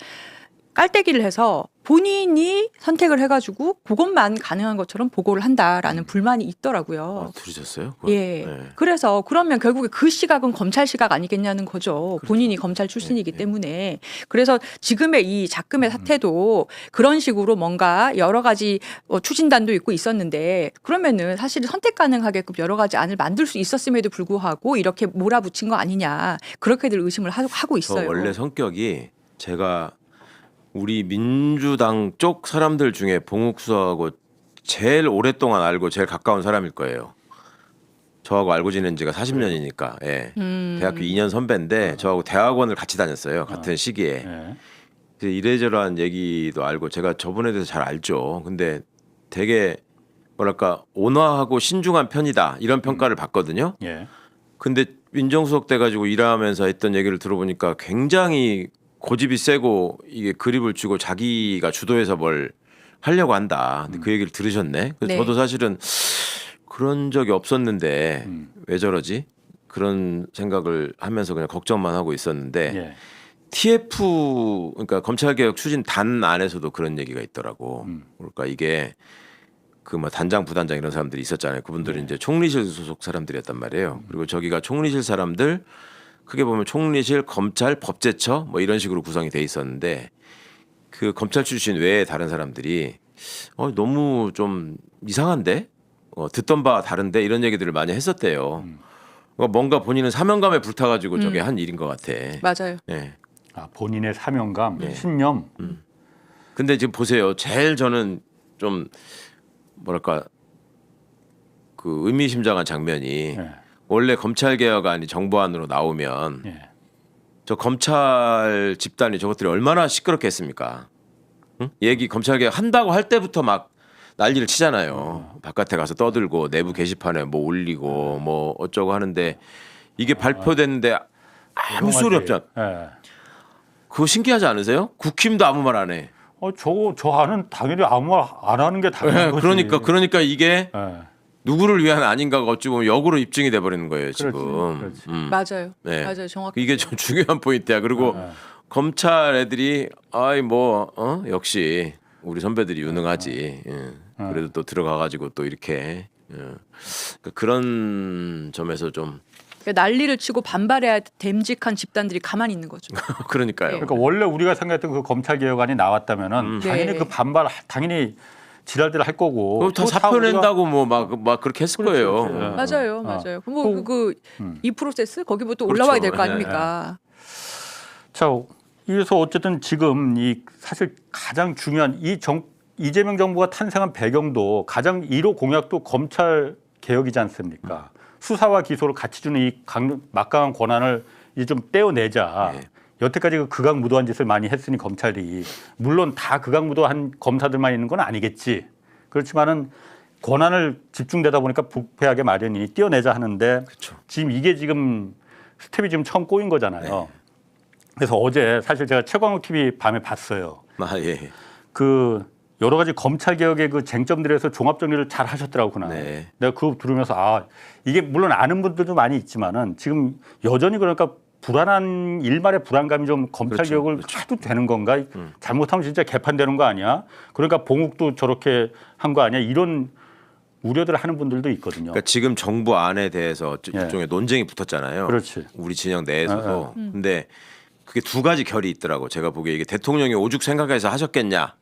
깔때기를 해서 본인이 선택을 해가지고 그것만 가능한 것처럼 보고를 한다라는 불만이 있더라고요. 들으셨어요? 예. 그래서 그러면 결국에 그 시각은 검찰 시각 아니겠냐는 거죠. 그렇죠. 본인이 검찰 출신이기 때문에. 그래서 지금의 이 작금의 사태도 그런 식으로 뭔가 여러 가지 추진단도 있고 있었는데 그러면은 사실 선택 가능하게끔 여러 가지 안을 만들 수 있었음에도 불구하고 이렇게 몰아붙인 거 아니냐. 그렇게들 의심을 하고 있어요. 원래 성격이 제가 우리 민주당 쪽 사람들 중에 봉욱 수석하고 제일 오랫동안 알고 제일 가까운 사람일 거예요. 저하고 알고 지낸 지가 40년이니까. 예. 대학교 2년 선배인데 저하고 대학원을 같이 다녔어요. 같은 시기에. 이래저래한 얘기도 알고 제가 저분에 대해서 잘 알죠. 근데 되게 뭐랄까 온화하고 신중한 편이다 이런 평가를 받거든요. 근데 민정수석 돼가지고 일하면서 했던 얘기를 들어보니까 굉장히 고집이 세고 이게 그립을 주고 자기가 주도해서 뭘 하려고 한다. 근데 그 얘기를 들으셨네. 그래서 저도 사실은 그런 적이 없었는데 왜 저러지? 그런 생각을 하면서 그냥 걱정만 하고 있었는데 TF 그러니까 검찰개혁 추진 단 안에서도 그런 얘기가 있더라고. 그러니까 이게 그 뭐 단장 부단장 이런 사람들이 있었잖아요. 그분들은 이제 총리실 소속 사람들이었단 말이에요. 그리고 저기가 총리실 사람들 크게 보면 총리실, 검찰, 법제처 뭐 이런 식으로 구성이 돼 있었는데 그 검찰 출신 외에 다른 사람들이 너무 좀 이상한데 듣던 바와 다른데 이런 얘기들을 많이 했었대요. 뭔가 본인은 사명감에 불타가지고 저게 한 일인 것 같아. 맞아요. 예. 아, 본인의 사명감, 신념. 근데 지금 보세요. 제일 저는 좀 뭐랄까 그 의미심장한 장면이 원래 검찰개혁안이 정부안으로 나오면 저 검찰 집단이 저것들이 얼마나 시끄럽게 했습니까? 응? 얘기 검찰개혁 한다고 할 때부터 막 난리를 치잖아요. 바깥에 가서 떠들고 내부 게시판에 뭐 올리고 뭐 어쩌고 하는데 이게 발표됐는데 아무 소리 없잖아. 그거 신기하지 않으세요? 국힘도 아무 말 안 해. 저 안은 당연히 아무 말 안 하는 게 당연한 거지. 그러니까 이게 누구를 위한 아닌가가 어찌 보면 역으로 입증이 돼 버리는 거예요 지금. 그렇지. 맞아요. 네. 맞아요. 정확히. 이게 좀 중요한 포인트야. 그리고 검찰 애들이 역시 우리 선배들이 유능하지. 그래도 또 들어가가지고 또 이렇게 그런 점에서 좀 그러니까 난리를 치고 반발해야 됨직한 집단들이 가만히 있는 거죠. 그러니까요. 그러니까 원래 우리가 생각했던 그 검찰개혁안이 나왔다면은 당연히 그 반발 당연히 지랄들 할 거고. 다 사표 낸다고 뭐 막 그렇게 했을 거예요. 맞아요, 맞아요. 이 프로세스 거기부터 올라와야 될 거 아닙니까? 자, 그래서 어쨌든 지금 이 사실 가장 중요한 이재명 정부가 탄생한 배경도 가장 1호 공약도 검찰 개혁이지 않습니까? 수사와 기소를 같이 주는 이 막강한 권한을 이제 좀 떼어내자. 여태까지 그 극악무도한 짓을 많이 했으니 검찰이 물론 다 극악무도한 검사들만 있는 건 아니겠지. 그렇지만은 권한을 집중되다 보니까 부패하게 마련이니 떼어내자 하는데 지금 이게 지금 스텝이 지금 처음 꼬인 거잖아요. 그래서 어제 사실 제가 최광욱 TV 밤에 봤어요. 그 여러 가지 검찰 개혁의 그 쟁점들에서 종합 정리를 잘 하셨더라고 그날. 내가 그거 들으면서 이게 물론 아는 분들도 많이 있지만은 지금 여전히 그러니까 불안한 일말의 불안감이 좀 검찰 개혁을 해도 되는 건가? 잘못하면 진짜 개판되는 거 아니야? 그러니까 봉욱도 저렇게 한 거 아니야? 이런 우려들을 하는 분들도 있거든요. 그러니까 지금 정부 안에 대해서 일종의 논쟁이 붙었잖아요. 그렇지. 우리 진영 내에서도. 근데 그게 두 가지 결이 있더라고. 제가 보기에 이게 대통령이 오죽 생각해서 하셨겠냐.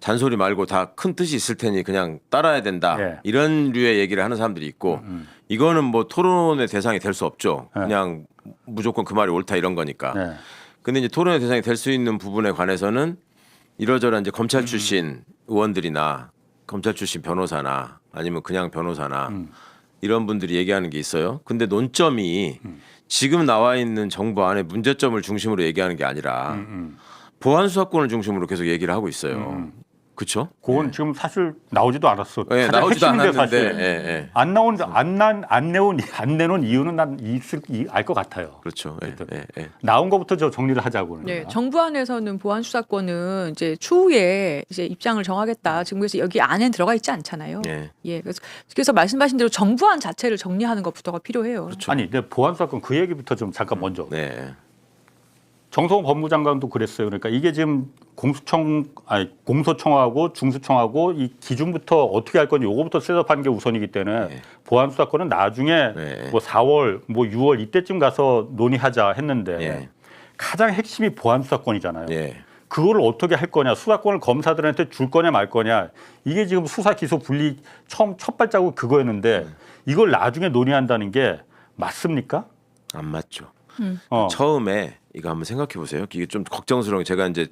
잔소리 말고 다 큰 뜻이 있을 테니 그냥 따라야 된다. 이런 류의 얘기를 하는 사람들이 있고 이거는 뭐 토론의 대상이 될 수 없죠. 그냥 무조건 그 말이 옳다 이런 거니까. 근데 이제 토론의 대상이 될 수 있는 부분에 관해서는 이러저런 이제 검찰 출신 의원들이나 검찰 출신 변호사나 아니면 그냥 변호사나 이런 분들이 얘기하는 게 있어요. 근데 논점이 지금 나와 있는 정부 안에 문제점을 중심으로 얘기하는 게 아니라 보안 수사권을 중심으로 계속 얘기를 하고 있어요. 그렇죠? 그건 지금 사실 나오지도 않았어. 예, 가장 나오지도 핵심인데 않았는데, 사실 예. 안 내놓은 이유는 난 알 것 같아요. 그렇죠. 예. 나온 것부터 저 정리를 하자고는. 네, 정부 안에서는 보안 수사권은 이제 추후에 이제 입장을 정하겠다. 지금 그래서 여기 안에 들어가 있지 않잖아요. 예. 그래서 말씀하신 대로 정부안 자체를 정리하는 것부터가 필요해요. 아니, 내 보안 수사권 그 얘기부터 좀 잠깐 먼저. 네. 정성호 법무장관도 그랬어요. 그러니까 이게 지금 공소청하고 중수청하고 이 기준부터 어떻게 할 건지 요거부터 셋업하는 게 우선이기 때문에 네. 보안 수사권은 나중에 네. 뭐 4월, 뭐 6월 이때쯤 가서 논의하자 했는데 예. 가장 핵심이 보안 수사권이잖아요. 예. 그거를 어떻게 할 거냐, 수사권을 검사들한테 줄 거냐 말 거냐, 이게 지금 수사 기소 분리 처음 첫 발자국 그거였는데 이걸 나중에 논의한다는 게 맞습니까? 안 맞죠. 어. 처음에 이거 한번 생각해 보세요. 이게 좀 걱정스러운 게 제가 이제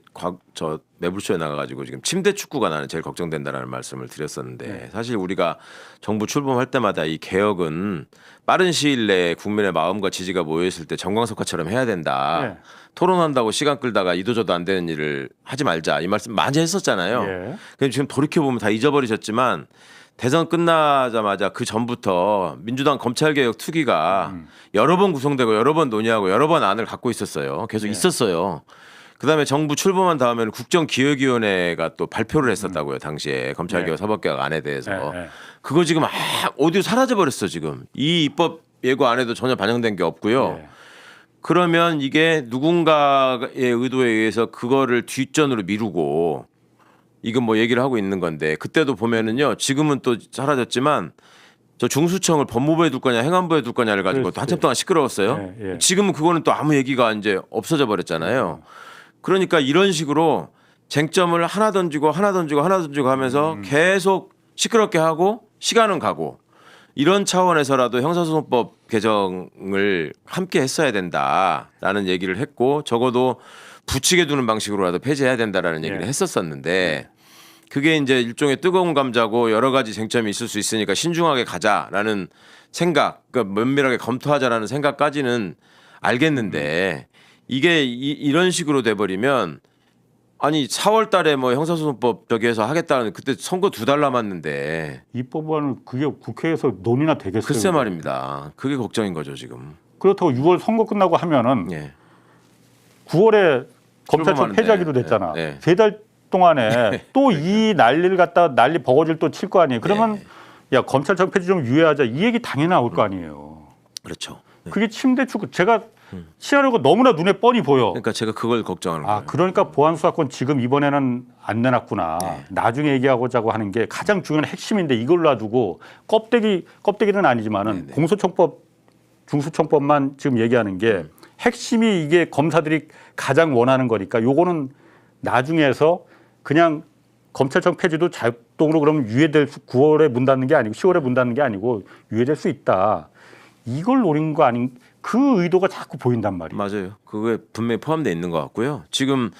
저 매불쇼에 나가가지고 지금 침대 축구가 나는 제일 걱정된다라는 말씀을 드렸었는데 사실 우리가 정부 출범할 때마다 이 개혁은 빠른 시일 내에 국민의 마음과 지지가 모여있을 때 정광석화처럼 해야 된다. 네. 토론한다고 시간 끌다가 이도저도 안 되는 일을 하지 말자 이 말씀 많이 했었잖아요. 예. 근데 지금 돌이켜 보면 다 잊어버리셨지만 대선 끝나자마자 그 전부터 민주당 검찰개혁 투기가 여러 번 구성되고 여러 번 논의하고 여러 번 안을 갖고 있었어요. 계속 있었어요. 그다음에 정부 출범한 다음에는 국정기획위원회가 또 발표를 했었다고요. 당시에 검찰개혁 사법개혁 안에 대해서. 그거 지금 어디로 사라져버렸어 지금. 이 입법 예고 안에도 전혀 반영된 게 없고요. 그러면 이게 누군가의 의도에 의해서 그거를 뒷전으로 미루고 이건 뭐 얘기를 하고 있는 건데 그때도 보면은요 지금은 또 사라졌지만 저 중수청을 법무부에 둘 거냐 행안부에 둘 거냐를 가지고 또 한참 동안 시끄러웠어요. 예. 지금은 그거는 또 아무 얘기가 이제 없어져 버렸잖아요. 그러니까 이런 식으로 쟁점을 하나 던지고 하면서 계속 시끄럽게 하고 시간은 가고 이런 차원에서라도 형사소송법 개정을 함께 했어야 된다라는 얘기를 했고 적어도 붙이게 두는 방식으로라도 폐지해야 된다라는 얘기를 했었었는데 그게 이제 일종의 뜨거운 감자고 여러 가지 쟁점이 있을 수 있으니까 신중하게 가자라는 생각, 그러니까 면밀하게 검토하자라는 생각까지는 알겠는데 이게 이런 식으로 돼버리면 아니 4월 달에 뭐 형사소송법 저기 해서 하겠다는 그때 선거 2달 남았는데 이 법안은 그게 국회에서 논의나 되겠어요? 글쎄 말입니다. 그게 걱정인 거죠 지금. 그렇다고 6월 선거 끝나고 하면은 예. 9월에 검찰청 출범하는데. 폐지하기로 됐잖아. 예. 3달 동안에 또 이 난리를 갖다 난리 버거지를 또 칠 거 아니에요. 그러면 야 검찰청 폐지 좀 유예하자 이 얘기 당연히 나올 거 아니에요. 그렇죠. 그게 침대 축구 제가 시나리오가 너무나 눈에 뻔히 보여. 그러니까 제가 그걸 걱정하는 거예요. 그러니까 보안 수사권 지금 이번에는 안 내놨구나. 나중에 얘기하고자고 하는 게 가장 중요한 핵심인데 이걸 놔두고 껍데기는 아니지만은 공소청법, 중수청법만 지금 얘기하는 게 핵심이 이게 검사들이 가장 원하는 거니까 요거는 나중에 해서 그냥 검찰청 폐지도 자동으로 그러면 유예될 9월에 문 닫는 게 아니고 10월에 문 닫는 게 아니고 유예될 수 있다. 이걸 노린 거 아닌 그 의도가 자꾸 보인단 말이에요. 맞아요. 그게 분명히 포함되어 있는 것 같고요. 지금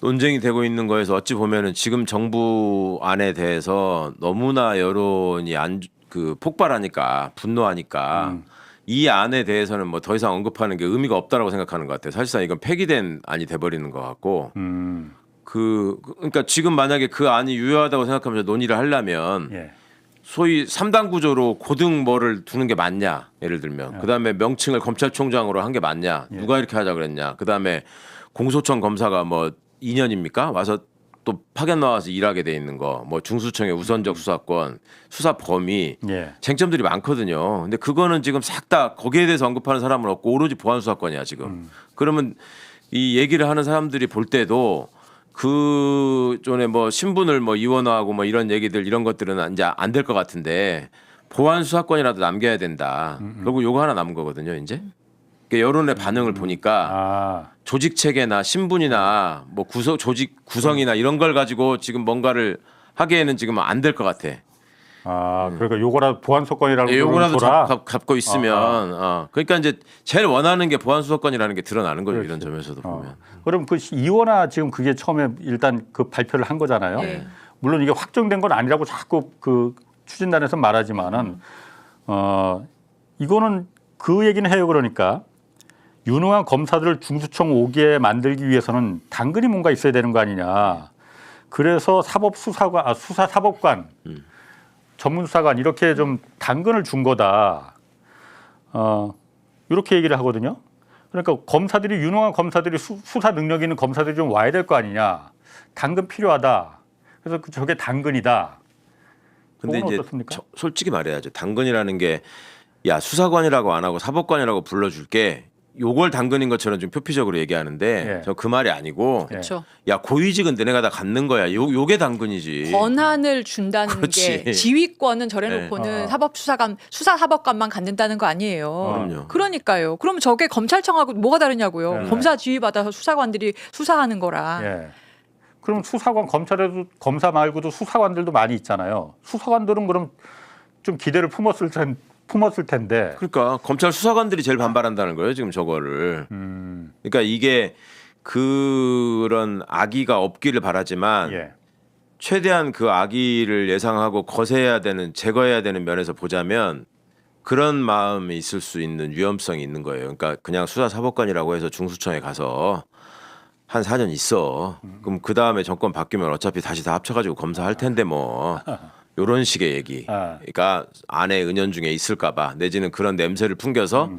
논쟁이 되고 있는 거에서 어찌 보면은 지금 정부 안에 대해서 너무나 여론이 폭발하니까 분노하니까 이 안에 대해서는 뭐 더 이상 언급하는 게 의미가 없다라고 생각하는 것 같아요. 사실상 이건 폐기된 안이 돼버리는 것 같고 그러니까 지금 만약에 그 안이 유효하다고 생각하면서 논의를 하려면 소위 3당 구조로 고등 뭐를 두는 게 맞냐 예를 들면 그다음에 명칭을 검찰총장으로 한 게 맞냐 누가 이렇게 하자 그랬냐 그다음에 공소청 검사가 뭐 2년입니까 와서 또 파견 나와서 일하게 돼 있는 거 뭐 중수청의 우선적 수사권 수사 범위 쟁점들이 많거든요. 근데 그거는 지금 싹 다 거기에 대해서 언급하는 사람은 없고 오로지 보안 수사권이야 지금. 그러면 이 얘기를 하는 사람들이 볼 때도 그 전에 뭐 신분을 뭐 이원화하고 뭐 이런 얘기들 이런 것들은 이제 안 될 것 같은데 보안 수사권이라도 남겨야 된다. 그리고 요거 하나 남은 거거든요, 이제. 그러니까 여론의 반응을 보니까 조직 체계나 신분이나 뭐 조직 구성이나 이런 걸 가지고 지금 뭔가를 하기에는 지금 안 될 것 같아. 그러니까 요거라도 보안 수사권이라고 요거라도 줘라. 갖고 있으면 그러니까 이제 제일 원하는 게 보안 수사권이라는 게 드러나는 거죠. 이런 점에서도 보면. 그럼 그 이원화 지금 그게 처음에 일단 그 발표를 한 거잖아요. 네. 물론 이게 확정된 건 아니라고 자꾸 그 추진단에서 말하지만은 이거는 그 얘기는 해요. 그러니까 유능한 검사들을 중수청 오게 만들기 위해서는 당근이 뭔가 있어야 되는 거 아니냐. 그래서 수사사법관, 전문수사관 이렇게 좀 당근을 준 거다. 이렇게 얘기를 하거든요. 그러니까 검사들이 유능한 검사들이 수사 능력 있는 검사들이 좀 와야 될 거 아니냐. 당근 필요하다. 그래서 저게 당근이다. 근데 그건 이제 어떻습니까? 솔직히 말해야죠. 당근이라는 게 야 수사관이라고 안 하고 사법관이라고 불러줄게. 요걸 당근인 것처럼 좀 표피적으로 얘기하는데 저 그 말이 아니고 그렇죠. 야 고위직은 너네가 다 갖는 거야. 요게 당근이지. 권한을 준다는 그렇지. 게 지휘권은 저래놓고는 수사사법관만 갖는다는 거 아니에요. 그럼요. 그러니까요. 그럼 저게 검찰청하고 뭐가 다르냐고요. 검사 지휘받아서 수사관들이 수사하는 거라. 예. 그럼 수사관 검찰에도 검사 말고도 수사관들도 많이 있잖아요. 수사관들은 그럼 좀 기대를 품었을 텐데. 그러니까 검찰 수사관들이 제일 반발한다는 거예요. 지금 저거를. 그러니까 이게 그런 악의가 없기를 바라지만 최대한 그 악의를 예상하고 거세해야 되는 제거해야 되는 면에서 보자면 그런 마음이 있을 수 있는 위험성이 있는 거예요. 그러니까 그냥 수사사법관이라고 해서 중수청에 가서 한 4년 있어. 그럼 그 다음에 정권 바뀌면 어차피 다시 다 합쳐가지고 검사할 텐데 뭐 이런 식의 얘기. 그러니까 안에 은연중에 있을까봐 내지는 그런 냄새를 풍겨서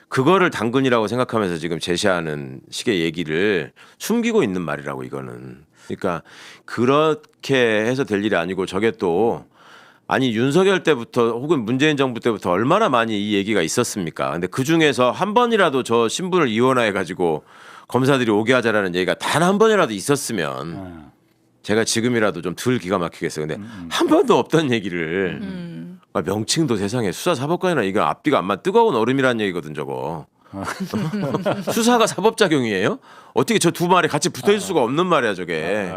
그거를 당근이라고 생각하면서 지금 제시하는 식의 얘기를 숨기고 있는 말이라고 이거는. 그러니까 그렇게 해서 될 일이 아니고 저게 또 아니 윤석열 때부터 혹은 문재인 정부 때부터 얼마나 많이 이 얘기가 있었습니까? 근데 그 중에서 한 번이라도 저 신분을 이원화해 가지고 검사들이 오게 하자라는 얘기가 단 한 번이라도 있었으면 제가 지금이라도 좀 덜 기가 막히겠어요. 근데 한 번도 없던 얘기를 명칭도 세상에 수사사법관이라 이거 앞뒤가 안 맞 뜨거운 얼음이라는 얘기거든 저거. 수사가 사법작용이에요? 어떻게 저 두 말이 같이 붙어있을 수가 없는 말이야 저게.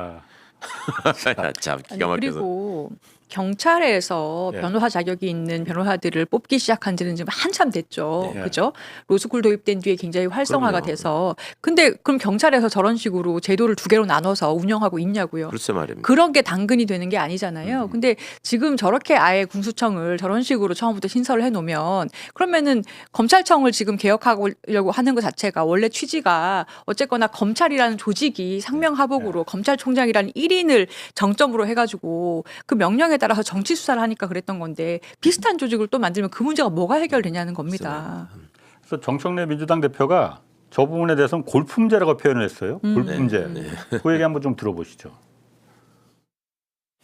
참 기가 막혀서. 그리고 경찰에서 변호사 자격이 있는 변호사들을 뽑기 시작한 지는 지금 한참 됐죠. 그죠? 로스쿨 도입된 뒤에 굉장히 활성화가 돼서. 근데 그럼 경찰에서 저런 식으로 제도를 두 개로 나눠서 운영하고 있냐고요. 글쎄 말입니다. 그런 게 당근이 되는 게 아니잖아요. 근데 지금 저렇게 아예 공수청을 저런 식으로 처음부터 신설을 해놓으면 그러면은 검찰청을 지금 개혁하려고 하는 것 자체가 원래 취지가 어쨌거나 검찰이라는 조직이 상명하복으로 검찰총장이라는 1인을 정점으로 해가지고 그 명령에 따라서 정치 수사를 하니까 그랬던 건데 비슷한 조직을 또 만들면 그 문제가 뭐가 해결되냐는 겁니다. 그래서 정청래 민주당 대표가 저 부분에 대해서는 골품제라고 표현을 했어요. 골품제. 그 얘기 한번 좀 들어보시죠.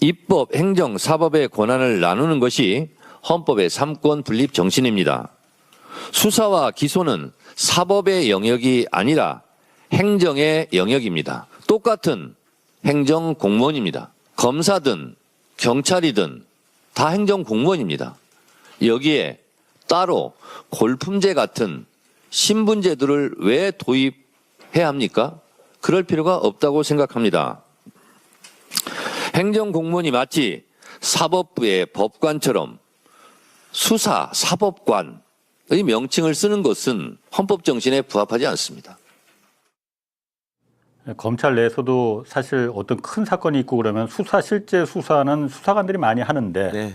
입법, 행정, 사법의 권한을 나누는 것이 헌법의 삼권 분립 정신입니다. 수사와 기소는 사법의 영역이 아니라 행정의 영역입니다. 똑같은 행정 공무원입니다. 검사든 경찰이든 다 행정 공무원입니다. 여기에 따로 골품제 같은 신분제도를 왜 도입해야 합니까? 그럴 필요가 없다고 생각합니다. 행정 공무원이 마치 사법부의 법관처럼 수사 사법관의 명칭을 쓰는 것은 헌법 정신에 부합하지 않습니다. 검찰 내에서도 사실 어떤 큰 사건이 있고 그러면 실제 수사는 수사관들이 많이 하는데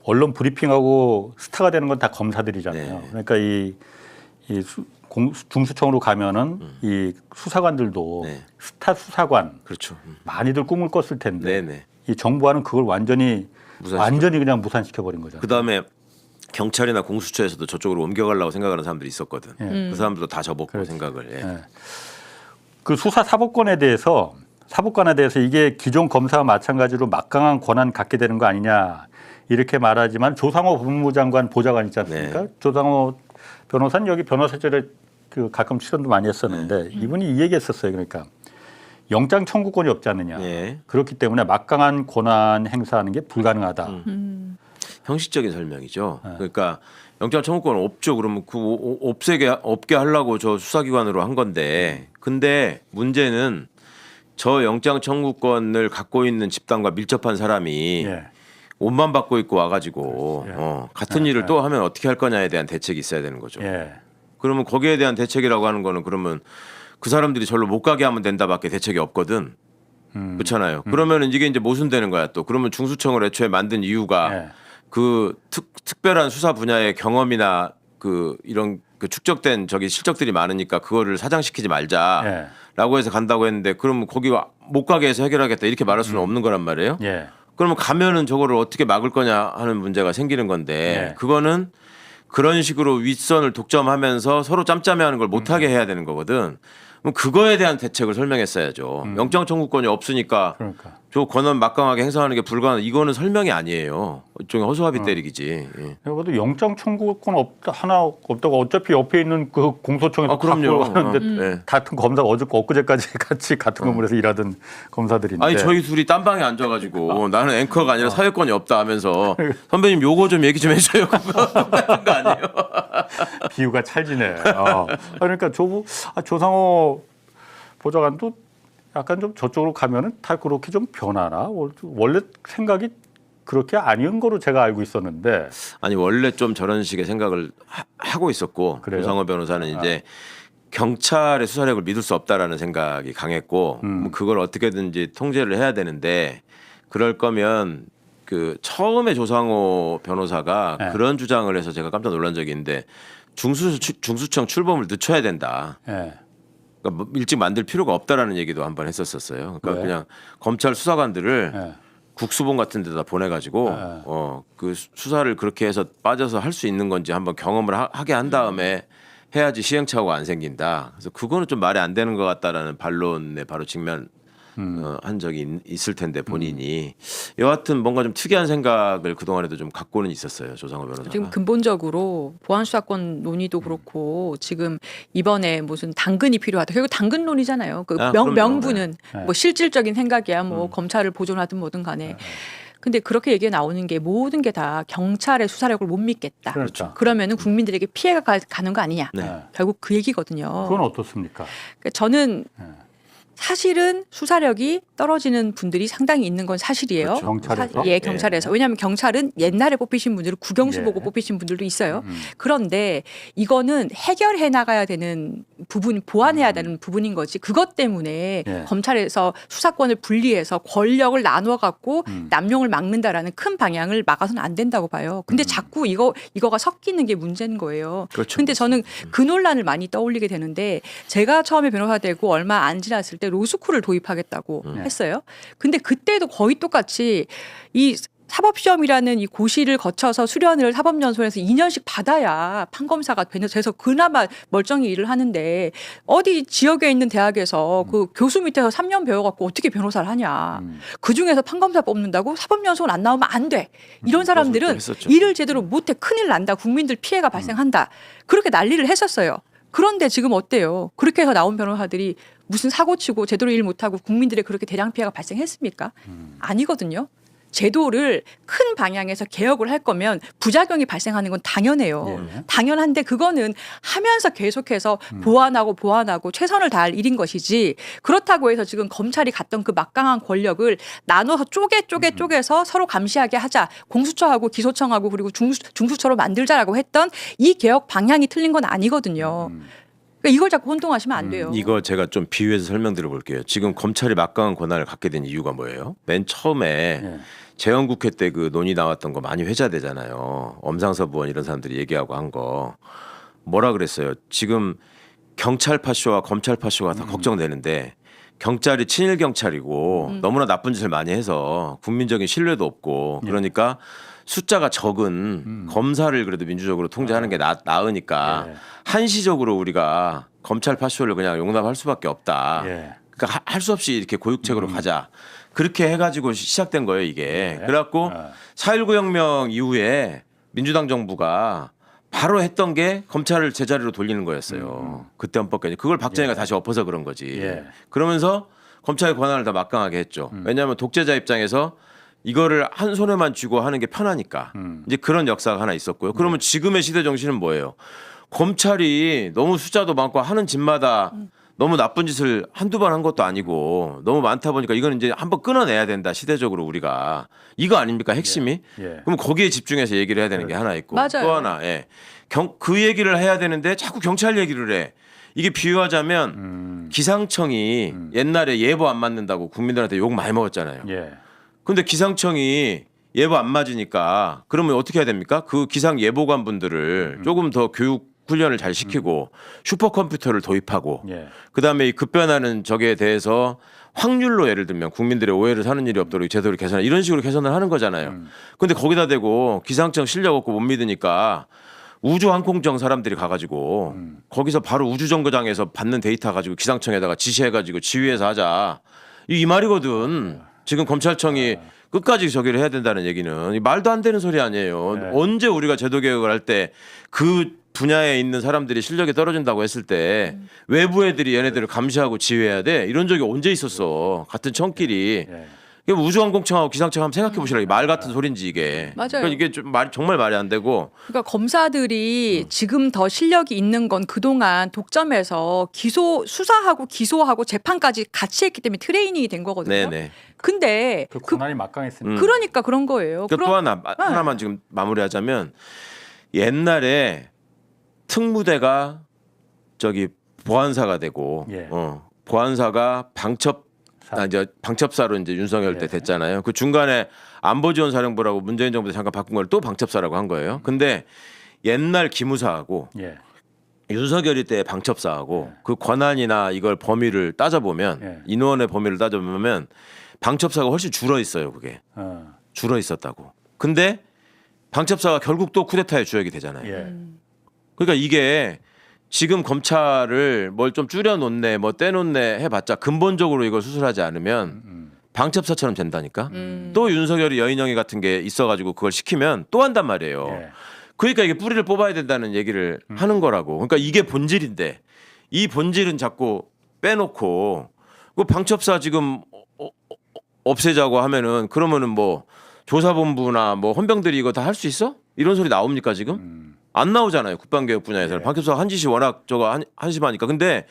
언론 브리핑하고 스타가 되는 건 다 검사들이잖아요. 그러니까 중수청으로 가면은 이 수사관들도 스타 수사관 그렇죠. 많이들 꿈을 꿨을 텐데 이 정부와는 그걸 완전히 그냥 무산시켜 버린 거잖아요. 그다음에 경찰이나 공수처에서도 저쪽으로 옮겨가려고 생각하는 사람들이 있었거든. 그 사람들도 다 접었고 생각을. 그 수사 사법관에 대해서 이게 기존 검사와 마찬가지로 막강한 권한 갖게 되는 거 아니냐 이렇게 말하지만 조상호 법무부 장관 보좌관 있지 않습니까? 조상호 변호사는 여기 변호사절에 그 가끔 출연도 많이 했었는데 이분이 이 얘기했었어요. 그러니까 영장 청구권이 없지 않느냐. 그렇기 때문에 막강한 권한 행사하는 게 불가능하다. 형식적인 설명이죠. 그러니까 영장 청구권 없죠. 그러면 그 없게 하려고 저 수사기관으로 한 건데, 근데 문제는 저 영장 청구권을 갖고 있는 집단과 밀접한 사람이 옷만 받고 있고 와가지고 같은 일을 또 하면 어떻게 할 거냐에 대한 대책이 있어야 되는 거죠. 예. 그러면 거기에 대한 대책이라고 하는 거는 그러면 그 사람들이 절로 못 가게 하면 된다밖에 대책이 없거든. 그렇잖아요. 그러면 이게 이제 모순되는 거야 또. 그러면 중수청을 애초에 만든 이유가 예. 그 특별한 수사 분야의 경험이나 그 이런 그 축적된 저기 실적들이 많으니까 그거를 사장시키지 말자라고 해서 간다고 했는데 그러면 거기 못 가게 해서 해결하겠다 이렇게 말할 수는 없는 거란 말이에요. 예. 그러면 가면은 저거를 어떻게 막을 거냐 하는 문제가 생기는 건데 그거는 그런 식으로 윗선을 독점하면서 서로 짬짬이하는 걸 못하게 해야 되는 거거든. 그럼 그거에 대한 대책을 설명했어야죠. 영장 청구권이 없으니까 그러니까. 저 권한 막강하게 행사하는 게 불가능. 이거는 설명이 아니에요. 일종의 허수아비 때리기지. 예. 그래도 영장 청구권 하나 없다고 어차피 옆에 있는 그 공소청에서 그럼요. 갖고 하는데 네. 같은 검사가 엊그제까지 같이 같은 건물에서 일하던 검사들인데. 아니 저희 둘이 딴 방에 앉아가지고 나는 앵커가 아니라 사회권이 없다 하면서 선배님 요거 좀 얘기 좀 해줘요. 똑같은 거 아니에요? 비유가 찰지네. 그러니까 조상호 보좌관도 약간 좀 저쪽으로 가면은 다 그렇게 좀 변하나? 원래 생각이 그렇게 아닌 거로 제가 알고 있었는데. 아니 원래 좀 저런 식의 생각을 하고 있었고 그래요? 조상호 변호사는 이제 경찰의 수사력을 믿을 수 없다라는 생각이 강했고 뭐 그걸 어떻게든지 통제를 해야 되는데 그럴 거면 그 처음에 조상호 변호사가 네. 그런 주장을 해서 제가 깜짝 놀란 적이 있는데 중수청 출범을 늦춰야 된다. 예. 그러니까 뭐 일찍 만들 필요가 없다라는 얘기도 한번 했었었어요. 그러니까 왜? 그냥 검찰 수사관들을 예. 국수본 같은 데다 보내가지고 그 수사를 그렇게 해서 빠져서 할 수 있는 건지 한번 경험을 하게 한 다음에 해야지 시행착오가 안 생긴다. 그래서 그거는 좀 말이 안 되는 것 같다라는 반론에 바로 한 적이 있을 텐데 본인이 여하튼 뭔가 좀 특이한 생각을 그동안에도 좀 갖고는 있었어요. 조상호 변호사가. 지금 근본적으로 보안 수사권 논의도 그렇고 지금 이번에 무슨 당근이 필요하다. 결국 당근론이잖아요. 그 그럼요. 명분은 네. 뭐 실질적인 생각이야. 뭐 검찰을 보존하든 뭐든 간에. 근데 그렇게 얘기 나오는 게 모든 게 다 경찰의 수사력을 못 믿겠다. 그렇죠. 그러면은 국민들에게 피해가 가는 거 아니냐. 네. 결국 그 얘기거든요. 그건 어떻습니까? 그러니까 저는 사실은 수사력이 떨어지는 분들이 상당히 있는 건 사실이에요. 그렇죠. 경찰에서? 예, 경찰에서. 왜냐하면 경찰은 옛날에 뽑히신 분들은 국영수 예. 보고 뽑히신 분들도 있어요. 그런데 이거는 해결해 나가야 되는 부분, 보완해야 되는 부분인 거지. 그것 때문에 예. 검찰에서 수사권을 분리해서 권력을 나눠 갖고 남용을 막는다라는 큰 방향을 막아서는 안 된다고 봐요. 근데 자꾸 이거가 섞이는 게 문제인 거예요. 그렇죠. 근데 저는 그 논란을 많이 떠올리게 되는데 제가 처음에 변호사 되고 얼마 안 지났을 때 로스쿨을 도입하겠다고 했어요. 근데 그때도 거의 똑같이 이 사법시험이라는 이 고시를 거쳐서 수련을 사법연수원에서 2년씩 받아야 판검사가 돼서 그나마 멀쩡히 일을 하는데 어디 지역에 있는 대학에서 그 교수 밑에서 3년 배워갖고 어떻게 변호사를 하냐. 그중에서 판검사 뽑는다고 사법연수원 안 나오면 안 돼. 이런 사람들은 했었죠. 일을 제대로 못해 큰일 난다. 국민들 피해가 발생한다. 그렇게 난리를 했었어요. 그런데 지금 어때요? 그렇게 해서 나온 변호사들이 무슨 사고치고 제대로 일 못하고 국민들의 그렇게 대량 피해가 발생했습니까? 아니거든요. 제도를 큰 방향에서 개혁을 할 거면 부작용이 발생하는 건 당연해요. 당연한데 그거는 하면서 계속해서 보완하고 최선을 다할 일인 것이지 그렇다고 해서 지금 검찰이 갖던 그 막강한 권력을 나눠서 쪼개서 서로 감시하게 하자. 공수처하고 기소청하고 그리고 중수처로 만들자라고 했던 이 개혁 방향이 틀린 건 아니거든요. 그러니까 이걸 자꾸 혼동하시면 안 돼요. 이거 제가 좀 비유해서 설명드려 볼게요. 지금 검찰이 막강한 권한을 갖게 된 이유가 뭐예요? 맨 처음에 재헌국회 때 그 논의 나왔던 거 많이 회자되잖아요. 엄상서부원 이런 사람들이 얘기하고 한 거 뭐라 그랬어요? 지금 경찰 파쇼와 검찰 파쇼가 다 걱정되는데 경찰이 친일 경찰이고 너무나 나쁜 짓을 많이 해서 국민적인 신뢰도 없고 그러니까 숫자가 적은 검사를 그래도 민주적으로 통제하는 게 나으니까 한시적으로 우리가 검찰 파쇼를 그냥 용납할 수밖에 없다. 그러니까 할 수 없이 이렇게 고육책으로 가자. 그렇게 해가지고 시작된 거예요 이게. 그래갖고 4.19 혁명 이후에 민주당 정부가 바로 했던 게 검찰을 제자리로 돌리는 거였어요. 그때 헌법까지. 그걸 박정희가 다시 엎어서 그런 거지. 그러면서 검찰의 권한을 다 막강하게 했죠. 왜냐하면 독재자 입장에서 이거를 한 손에만 쥐고 하는 게 편하니까. 이제 그런 역사가 하나 있었고요. 그러면 지금의 시대 정신은 뭐예요? 검찰이 너무 숫자도 많고 하는 짓마다 너무 나쁜 짓을 한두 번 한 것도 아니고 너무 많다 보니까 이거는 이제 한번 끊어내야 된다. 시대적으로 우리가. 이거 아닙니까 핵심이? 예. 그럼 거기에 집중해서 얘기를 해야 되는 게 하나 있고 맞아요. 또 하나 그 얘기를 해야 되는데 자꾸 경찰 얘기를 해. 이게 비유하자면 기상청이 옛날에 예보 안 맞는다고 국민들한테 욕 많이 먹었잖아요. 예. 근데 기상청이 예보 안 맞으니까 그러면 어떻게 해야 됩니까? 그 기상 예보관 분들을 조금 더 교육 훈련을 잘 시키고 슈퍼컴퓨터를 도입하고 예. 그다음에 이 급변하는 적에 대해서 확률로 예를 들면 국민들의 오해를 사는 일이 없도록 제도를 개선 이런 식으로 개선을 하는 거잖아요. 근데 거기다 대고 기상청 실력 없고 못 믿으니까 우주항공청 사람들이 가가지고 거기서 바로 우주정거장에서 받는 데이터 가지고 기상청에다가 지시해가지고 지휘해서 하자 이 말이거든. 지금 검찰청이 끝까지 저기를 해야 된다는 얘기는 이 말도 안 되는 소리 아니에요. 네. 언제 우리가 제도 개혁을 할 때 그 분야에 있는 사람들이 실력이 떨어진다고 했을 때 외부 애들이 얘네들을 감시하고 지휘해야 돼? 이런 적이 언제 있었어? 같은 청끼리. 예. 이게 우주항공청하고 기상청 한번 생각해 보시라. 말 같은 소린지 이게. 맞아요. 그러니까 이게 좀 정말 말이 안 되고. 그러니까 검사들이 지금 더 실력이 있는 건 그동안 독점에서 수사하고 기소하고 재판까지 같이 했기 때문에 트레이닝이 된 거거든요. 네네. 근데 그 권한이 막강했으니까. 그러니까 그런 거예요. 또 하나만 지금 마무리하자면 옛날에 특무대가 저기 보안사가 되고 예. 보안사가 방첩사로 이제 윤석열 때 예. 됐잖아요. 그 중간에 안보지원사령부라고 문재인 정부 때 잠깐 바꾼 걸 또 방첩사라고 한 거예요. 근데 옛날 기무사하고 예. 윤석열이 때 방첩사하고 그 권한이나 이걸 범위를 따져보면 예. 인원의 범위를 따져보면 방첩사가 훨씬 줄어 있어요. 그게 줄어 있었다고. 근데 방첩사가 결국 또 쿠데타의 주역이 되잖아요. 예. 그러니까 이게 지금 검찰을 뭘 좀 줄여놓네 뭐 떼놓네 해봤자 근본적으로 이걸 수술하지 않으면 방첩사처럼 된다니까. 또 윤석열이 여인영이 같은 게 있어가지고 그걸 시키면 또 한단 말이에요. 예. 그러니까 이게 뿌리를 뽑아야 된다는 얘기를 하는 거라고. 그러니까 이게 본질인데 이 본질은 자꾸 빼놓고 그 방첩사 지금 없애자고 하면은 그러면은 뭐 조사본부나 뭐 헌병들이 이거 다 할 수 있어? 이런 소리 나옵니까 지금? 안 나오잖아요. 국방개혁 분야에서는. 방첩사가 한 짓이 워낙 한심하니까. 근데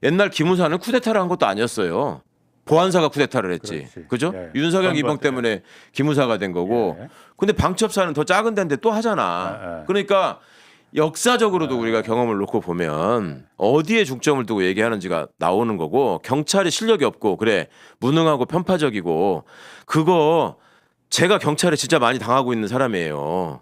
옛날 기무사는 쿠데타를 한 것도 아니었어요. 보안사가 쿠데타를 했지. 그렇지. 그죠? 예. 윤석열 그런 이번 것 같아요. 때문에 기무사가 된 거고. 예. 근데 방첩사는 더 작은 데인데 또 하잖아. 예. 그러니까 역사적으로도 우리가 경험을 놓고 보면 어디에 중점을 두고 얘기하는지가 나오는 거고 경찰이 실력이 없고 그래 무능하고 편파적이고 그거 제가 경찰에 진짜 많이 당하고 있는 사람이에요.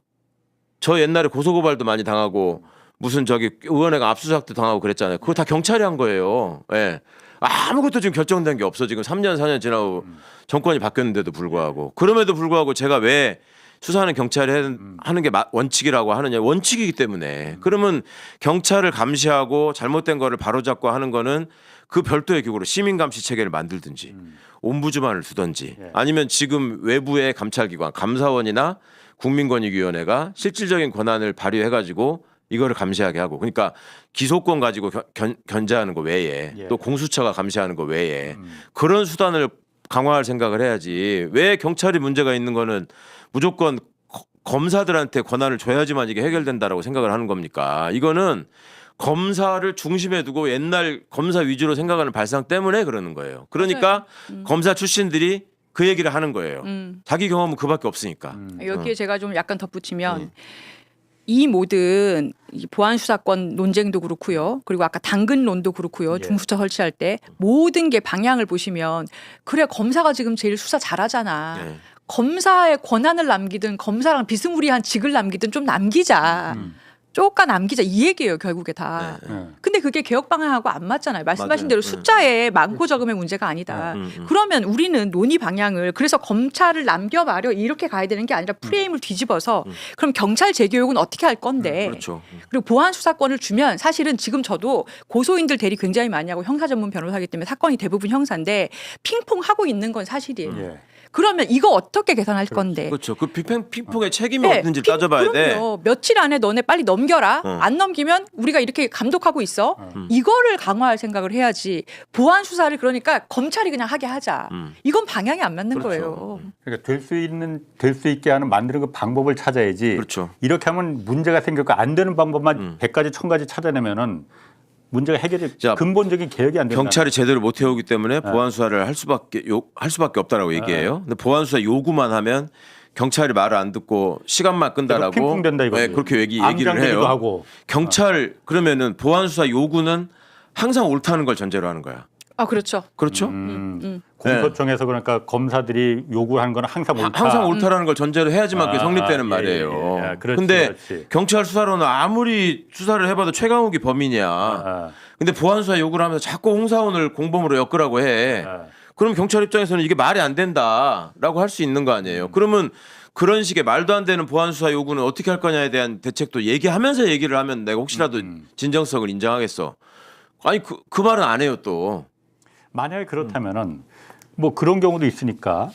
저 옛날에 고소고발도 많이 당하고 무슨 저기 의원회가 압수수색도 당하고 그랬잖아요. 그거 다 경찰이 한 거예요. 예. 아무것도 지금 결정된 게 없어. 지금 3년 4년 지나고 정권이 바뀌었는데도 불구하고 그럼에도 불구하고 제가 왜 수사하는 경찰이 하는 게 원칙이라고 하느냐. 원칙이기 때문에. 그러면 경찰을 감시하고 잘못된 거를 바로잡고 하는 거는 그 별도의 기구로 시민감시 체계를 만들든지 옴부즈만을 두든지 아니면 지금 외부의 감찰기관 감사원이나 국민권익위원회가 실질적인 권한을 발휘해가지고 이거를 감시하게 하고 그러니까 기소권 가지고 견제하는 거 외에 또 공수처가 감시하는 거 외에 그런 수단을 강화할 생각을 해야지 왜 경찰이 문제가 있는 거는 무조건 검사들한테 권한을 줘야지만 이게 해결된다라고 생각을 하는 겁니까? 이거는 검사를 중심에 두고 옛날 검사 위주로 생각하는 발상 때문에 그러는 거예요. 그러니까 검사 출신들이 그 얘기를 하는 거예요. 자기 경험은 그밖에 없으니까. 여기에 제가 좀 약간 덧붙이면 이 모든 이 보안 수사권 논쟁도 그렇고요. 그리고 아까 당근론도 그렇고요. 중수처 설치할 때 모든 게 방향을 보시면 그래 검사가 지금 제일 수사 잘하잖아. 검사의 권한을 남기든 검사랑 비스무리한 직을 남기든 좀 남기자. 쪼까 남기자 이 얘기예요 결국에 다. 근데 그게 개혁 방향하고 안 맞잖아요. 말씀하신 맞아요. 대로 숫자에 많고 적음의 문제가 아니다. 그러면 우리는 논의 방향을 그래서 검찰을 남겨마려 이렇게 가야 되는 게 아니라 프레임을 뒤집어서 그럼 경찰 재교육은 어떻게 할 건데 그렇죠. 그리고 보안 수사권을 주면 사실은 지금 저도 고소인들 대리 굉장히 많이 하고 형사 전문 변호사이기 때문에 사건이 대부분 형사인데 핑퐁하고 있는 건 사실이에요. 그러면 이거 어떻게 개선할 건데? 그렇죠. 그 핑퐁의 책임이 어딘지 따져봐야 돼. 그럼요. 며칠 안에 너네 빨리 넘겨라. 안 넘기면 우리가 이렇게 감독하고 있어. 이거를 강화할 생각을 해야지. 보안 수사를 그러니까 검찰이 그냥 하게 하자. 이건 방향이 안 맞는 거예요. 그러니까 될 수 있게 하는 만드는 그 방법을 찾아야지. 그렇죠. 이렇게 하면 문제가 생겼고 안 되는 방법만 100가지 1000가지 찾아내면은 문제가 해결이 자, 근본적인 개혁이 안 된다. 경찰이 제대로 못 해오기 때문에 보안 수사를 할 수밖에 없다라고 얘기해요. 근데 보안 수사 요구만 하면 경찰이 말을 안 듣고 시간만 끈다라고 핑퐁된다 이거지. 네, 그렇게 얘기를 앙장되기도 해요. 하고. 경찰 그러면은 보안 수사 요구는 항상 옳다는 걸 전제로 하는 거야. 아 그렇죠. 그렇죠? 공소청에서 그러니까 검사들이 요구하는 건 항상 옳다. 항상 옳다라는 걸 전제로 해야지만 그게 성립되는 말이에요. 근데 그렇지. 경찰 수사로는 아무리 수사를 해봐도 최강욱이 범인이야. 근데 보안 수사 요구를 하면서 자꾸 홍사원을 공범으로 엮으라고 해. 그럼 경찰 입장에서는 이게 말이 안 된다라고 할 수 있는 거 아니에요. 그러면 그런 식의 말도 안 되는 보안 수사 요구는 어떻게 할 거냐에 대한 대책도 얘기하면서 얘기를 하면 내가 혹시라도 진정성을 인정하겠어. 아니 그 말은 안 해요 또. 만약에 그렇다면은 뭐 그런 경우도 있으니까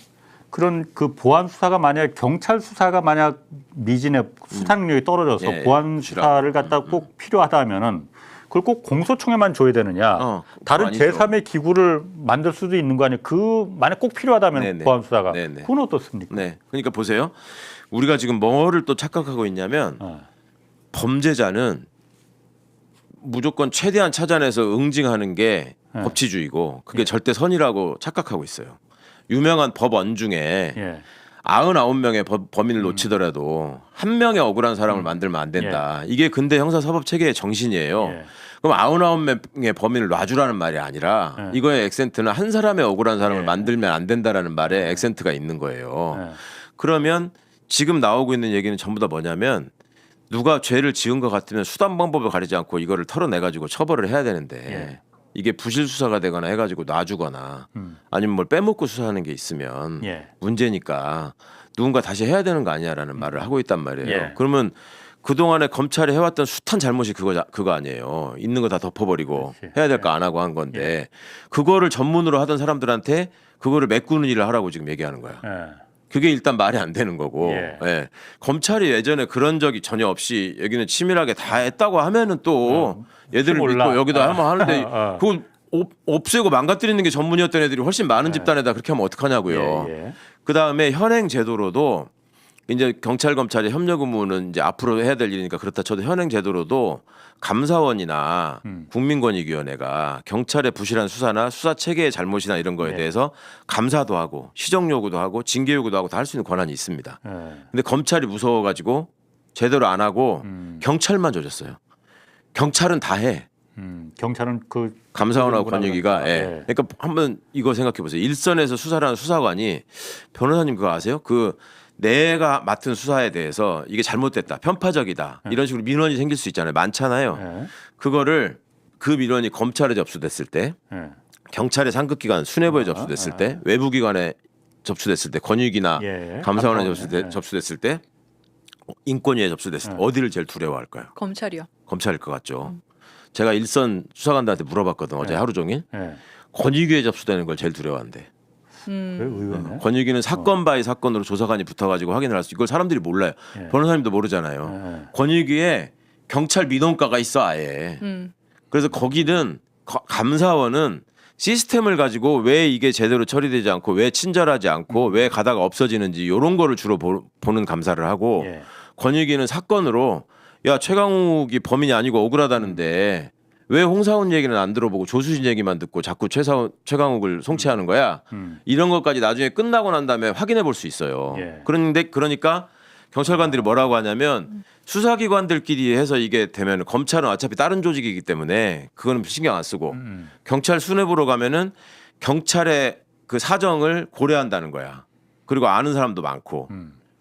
그런 그 보안 수사가 만약 경찰 수사가 만약 미진의 수사 능력이 떨어져서 예, 보안 수사를 갖다 꼭 필요하다면은 그걸 꼭 공소청에만 줘야 되느냐? 다른 아니죠. 제3의 기구를 만들 수도 있는 거 아니에요? 그 만약 꼭 필요하다면 네네. 보안 수사가 네네. 그건 어떻습니까? 네. 그러니까 보세요. 우리가 지금 뭐를 또 착각하고 있냐면 범죄자는 무조건 최대한 찾아내서 응징하는 게 법치주의고 그게 절대 선이라고 착각하고 있어요. 유명한 법원 중에 예. 99명의 범인을 놓치더라도 한 명의 억울한 사람을 만들면 안 된다. 이게 근대 형사사법 체계의 정신이에요. 예. 그럼 99명의 범인을 놔주라는 말이 아니라 이거의 액센트는 한 사람의 억울한 사람을 만들면 안 된다라는 말에 액센트가 있는 거예요. 그러면 지금 나오고 있는 얘기는 전부 다 뭐냐면 누가 죄를 지은 것 같으면 수단 방법을 가리지 않고 이거를 털어내가지고 처벌을 해야 되는데 이게 부실 수사가 되거나 해가지고 놔주거나 아니면 뭘 빼먹고 수사하는 게 있으면 문제니까 누군가 다시 해야 되는 거 아니냐라는 말을 하고 있단 말이에요. 그러면 그동안에 검찰이 해왔던 숱한 잘못이 그거 아니에요. 있는 거 다 덮어버리고 해야 될 거 안 하고 한 건데 그거를 전문으로 하던 사람들한테 그거를 메꾸는 일을 하라고 지금 얘기하는 거야. 그게 일단 말이 안 되는 거고 예. 검찰이 예전에 그런 적이 전혀 없이 여기는 치밀하게 다 했다고 하면은 또 얘들을 믿고 여기다 하면 하는데 그거 없애고 망가뜨리는 게 전문이었던 애들이 훨씬 많은 집단에다 그렇게 하면 어떡하냐고요. 그다음에 현행 제도로도 이제 경찰 검찰의 협력 의무는 이제 앞으로 해야 될 일이니까 그렇다 쳐도 현행 제도로도 감사원이나 국민권익위원회가 경찰의 부실한 수사나 수사 체계의 잘못이나 이런 거에 대해서 감사도 하고 시정 요구도 하고 징계 요구도 하고 다 할 수 있는 권한이 있습니다. 근데 검찰이 무서워가지고 제대로 안 하고 경찰만 조졌어요. 경찰은 다 해. 경찰은 그 감사원하고 권익위가 그러니까 한번 이거 생각해 보세요. 일선에서 수사를 하는 수사관이 변호사님 그거 아세요? 그 내가 맡은 수사에 대해서 이게 잘못됐다, 편파적이다 이런 식으로 민원이 생길 수 있잖아요. 많잖아요. 그거를 그 민원이 검찰에 접수됐을 때, 경찰의 상급기관 수뇌부에 접수됐을 때, 외부기관에 접수됐을 때, 권익위나 감사원에 접수됐을 때, 인권위에 접수됐을 때 어디를 제일 두려워할까요? 검찰이요. 검찰일 것 같죠. 제가 일선 수사관들한테 물어봤거든 어제 하루 종일. 권익위에 접수되는 걸 제일 두려워한대. 권익위는 사건 바이 사건으로 조사관이 붙어가지고 확인을 할 수. 이걸 사람들이 몰라요. 변호사님도 모르잖아요. 권익위에 경찰 민원과가 있어 아예. 그래서 거기는 감사원은 시스템을 가지고 왜 이게 제대로 처리되지 않고 왜 친절하지 않고 왜 가다가 없어지는지 이런 거를 주로 보는 감사를 하고 권익위는 사건으로 야 최강욱이 범인이 아니고 억울하다는데 왜 홍사원 얘기는 안 들어보고 조수진 얘기만 듣고 자꾸 최강욱을 송치하는 거야? 이런 것까지 나중에 끝나고 난 다음에 확인해 볼 수 있어요. 그러니까 경찰관들이 뭐라고 하냐면 수사기관들끼리 해서 이게 되면 검찰은 어차피 다른 조직이기 때문에 그거는 신경 안 쓰고 경찰 수뇌부로 가면은 경찰의 그 사정을 고려한다는 거야. 그리고 아는 사람도 많고.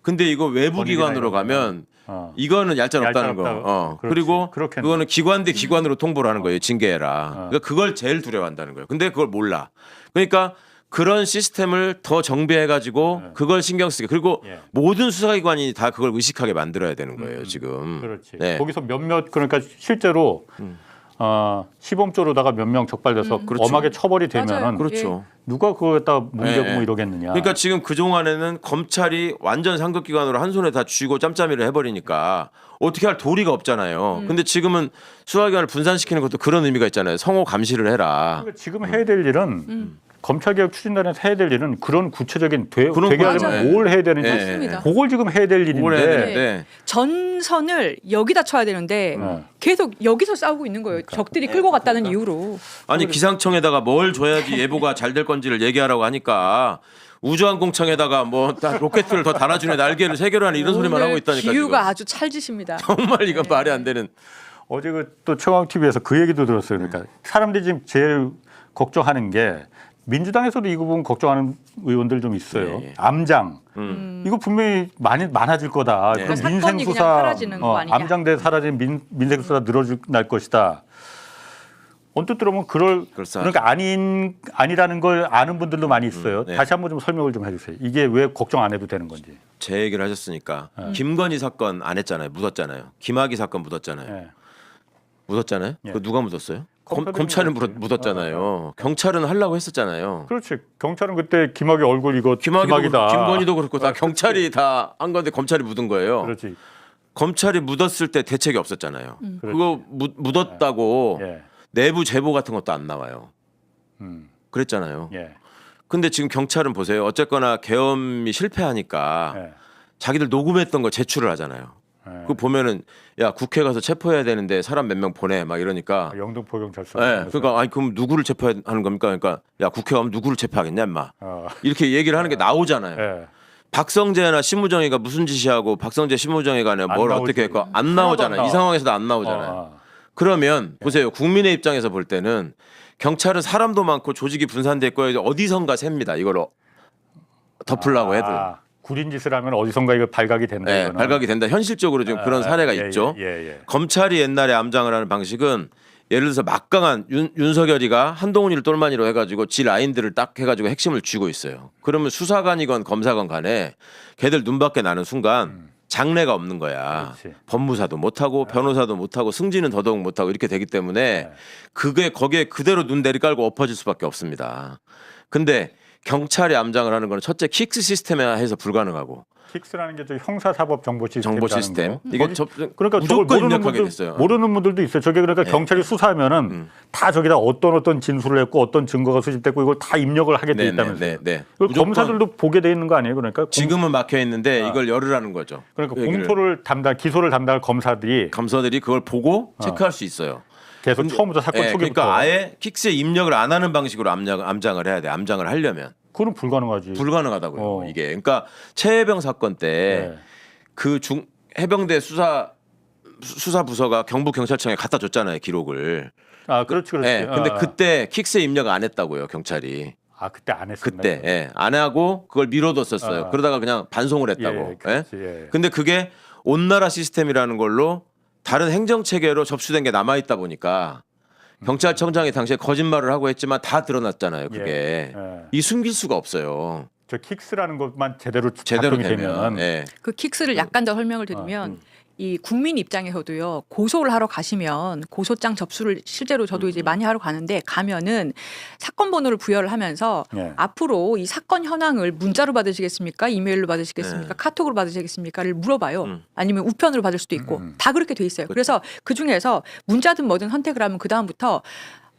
근데 이거 외부기관으로 가면 이거는 얄짤없다는 거. 그리고 그거는 기관 대 기관으로 통보를 하는 거예요. 징계해라. 그러니까 그걸 제일 두려워한다는 거예요. 근데 그걸 몰라. 그러니까 그런 시스템을 더 정비해가지고 그걸 신경 쓰게. 그리고 모든 수사기관이 다 그걸 의식하게 만들어야 되는 거예요. 지금. 그렇지. 거기서 몇몇 그러니까 실제로 시범조로다가 몇 명 적발돼서 엄하게 처벌이 되면은 누가 그거에다 뭉개고 뭐 이러겠느냐. 그러니까 지금 그동안에는 검찰이 완전 상급기관으로 한 손에 다 쥐고 짬짬이를 해버리니까 어떻게 할 도리가 없잖아요. 근데 지금은 수사기관을 분산시키는 것도 그런 의미가 있잖아요. 성호 감시를 해라. 그러니까 지금 해야 될 일은 검찰개혁 추진단에서 해야 될 일은 그런 구체적인 되게 맞아요. 하려면 뭘 해야 되는지 맞습니다. 그걸 지금 해야 될 그걸 해야 일인데 되는데 전선을 여기다 쳐야 되는데 계속 여기서 싸우고 있는 거예요. 적들이 끌고 갔다는 이유로. 아니 기상청에다가 뭘 줘야지 예보가 잘 될 건지를 얘기하라고 하니까 우주항공청에다가 뭐 로켓을 더 달아주네 날개를 3개로 하는 이런 소리만 하고 있다니까. 비유가 지금. 아주 찰지십니다. 정말 이건 말이 안 되는. 어제 또 최강 TV에서 그 얘기도 들었어요. 그러니까 사람들이 지금 제일 걱정하는 게 민주당에서도 이 부분 걱정하는 의원들 좀 있어요. 예. 암장 이거 분명히 많아질 거다. 예. 그럼 사건이 민생 그냥 수사 사라지는 거 아니냐. 암장대 사라진 민생 수사 늘어날 것이다. 언뜻 들어보면 그러니까 아니라는 걸 아는 분들도 많이 있어요. 네. 다시 한번 좀 설명을 좀 해주세요. 이게 왜 걱정 안 해도 되는 건지. 제 얘기를 하셨으니까 김건희 사건 안 했잖아요. 묻었잖아요. 김학의 사건 묻었잖아요. 예. 묻었잖아요. 예. 그거 누가 묻었어요? 검찰이 검찰은 묻었지. 묻었잖아요. 경찰은 하려고 했었잖아요. 그렇지. 경찰은 그때 김학의 얼굴 이거 김학의도 김학이다. 김건희도 그렇고 다 경찰이 다 한 건데 검찰이 묻은 거예요. 그렇지. 검찰이 묻었을 때 대책이 없었잖아요. 그거 묻었다고 예. 내부 제보 같은 것도 안 나와요. 음. 그랬잖아요. 예. 근데 지금 경찰은 보세요. 어쨌거나 계엄이 실패하니까 예. 자기들 녹음했던 거 제출을 하잖아요. 예. 그거 보면은 야 국회 가서 체포해야 되는데 사람 몇 명 보내 막 이러니까. 영등포 경찰서. 예. 그러니까 아니 그럼 누구를 체포하는 겁니까? 그러니까 야 국회 가면 누구를 체포하겠냐 인마. 이렇게 얘기를 하는 게 나오잖아요. 예. 박성재나 심우정이가 무슨 짓이하고 박성재 심우정이 간에 뭘 나오지. 어떻게 했고 안 하나도 나오잖아요. 안 이 나와. 상황에서도 안 나오잖아요. 그러면 보세요. 국민의 입장에서 볼 때는 경찰은 사람도 많고 조직이 분산돼 있고 어디선가 셉니다. 이걸 덮으려고 해도. 구린 짓을 하면 어디선가 이거 발각이 된다. 네, 이거는. 발각이 된다. 현실적으로 지금 그런 사례가 예, 있죠. 예. 검찰이 옛날에 암장을 하는 방식은 예를 들어서 막강한 윤석열이가 한동훈이를 똘마니로 해가지고 지 라인들을 딱 해가지고 핵심을 쥐고 있어요. 그러면 수사관이건 검사관 간에 걔들 눈밖에 나는 순간 장래가 없는 거야. 그렇지. 법무사도 못하고 변호사도 못하고 승진은 더더욱 못하고 이렇게 되기 때문에 그게 거기에 그대로 눈 내리깔고 엎어질 수밖에 없습니다. 근데 경찰이 암장을 하는 건 첫째 킥스 시스템에 해서 불가능하고 킥스라는 게 저 형사사법 정보 시스템. 정보 시스템. 이게 그러니까 무조건 저걸 입력하게 됐어요. 모르는 분들도 있어요. 저게 그러니까 경찰이 수사하면은 다 저기다 어떤 진술을 했고 어떤 증거가 수집됐고 이걸 다 입력을 하게 돼 있다면서요. 이걸 검사들도 보게 돼 있는 거 아니에요? 그러니까 지금은 막혀 있는데 이걸 열으라는 거죠. 그러니까 얘기를. 기소를 담당할 검사들이 그걸 보고 체크할 수 있어요. 계속 처음부터 사건 초기부터. 그러니까 아예 킥스에 입력을 안 하는 방식으로 암장을 해야 돼. 암장을 하려면. 그건 불가능하지. 불가능하다고요. 이게. 그러니까 최해병 사건 때 그 해병대 수사 부서가 경북 경찰청에 갖다 줬잖아요, 기록을. 그렇지. 네, 근데 그때 킥스에 입력 안 했다고요, 경찰이. 그때 안 했었나? 그때 안 하고 그걸 미뤄뒀었어요. 그러다가 그냥 반송을 했다고. 근데 그게 온나라 시스템이라는 걸로 다른 행정 체계로 접수된 게 남아 있다 보니까 경찰청장이 당시에 거짓말을 하고 했지만 다 드러났잖아요. 그게 이 숨길 수가 없어요. 저 킥스라는 것만 제대로 작동이 되면. 그 킥스를 약간 더 설명을 드리면 이 국민 입장에서도요 고소를 하러 가시면 고소장 접수를 실제로 저도 이제 많이 하러 가는데 가면은 사건 번호를 부여를 하면서 앞으로 이 사건 현황을 문자로 받으시겠습니까? 이메일로 받으시겠습니까? 카톡으로 받으시겠습니까?를 물어봐요. 아니면 우편으로 받을 수도 있고 다 그렇게 돼 있어요. 그래서 그 중에서 문자든 뭐든 선택을 하면 그 다음부터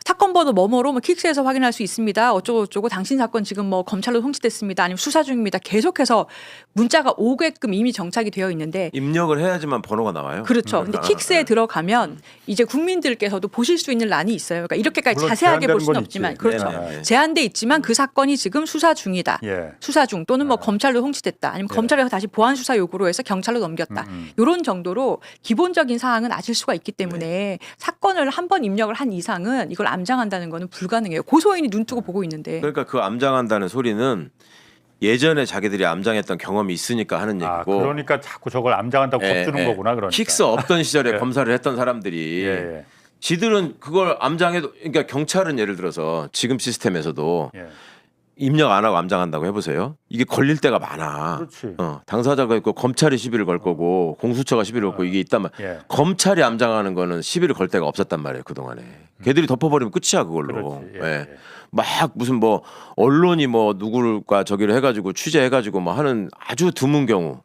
사건 번호 뭐뭐로 뭐 킥스에서 확인할 수 있습니다. 어쩌고 당신 사건 지금 뭐 검찰로 송치됐습니다. 아니면 수사 중입니다. 계속해서 문자가 오게끔 이미 정착이 되어 있는데 입력을 해야지만 번호가 나와요. 그렇죠. 근데 킥스에 들어가면 이제 국민들께서도 보실 수 있는 란이 있어요. 그러니까 이렇게까지 물론 자세하게 볼 수는 제한되는 없지만 건 그렇죠. 네네. 제한돼 있지만 그 사건이 지금 수사 중이다. 수사 중 또는 뭐 검찰로 송치됐다. 아니면 검찰에서 다시 보안 수사 요구로 해서 경찰로 넘겼다. 이런 정도로 기본적인 사항은 아실 수가 있기 때문에 사건을 한 번 입력을 한 이상은 이걸 암장한다는 거는 불가능해요. 고소인이 눈 뜨고 보고 있는데. 그러니까 그 암장한다는 소리는 예전에 자기들이 암장했던 경험이 있으니까 하는 얘기고. 그러니까 자꾸 저걸 암장한다고 겁주는 거구나. 그러니까. 킥스 없던 시절에 검사를 했던 사람들이 지들은 그걸 암장해도 그러니까 경찰은 예를 들어서 지금 시스템에서도 입력 안 하고 암장한다고 해보세요. 이게 걸릴 때가 많아. 그렇지. 당사자가 있고 검찰이 시비를 걸 거고 공수처가 시비를 걸고 이게 있단 말이야. 검찰이 암장하는 거는 시비를 걸 데가 없었단 말이에요. 그동안에. 걔들이 덮어버리면 끝이야 그걸로. 막 무슨 뭐 언론이 뭐 누구를과 저기를 해가지고 취재해가지고 뭐 하는 아주 드문 경우.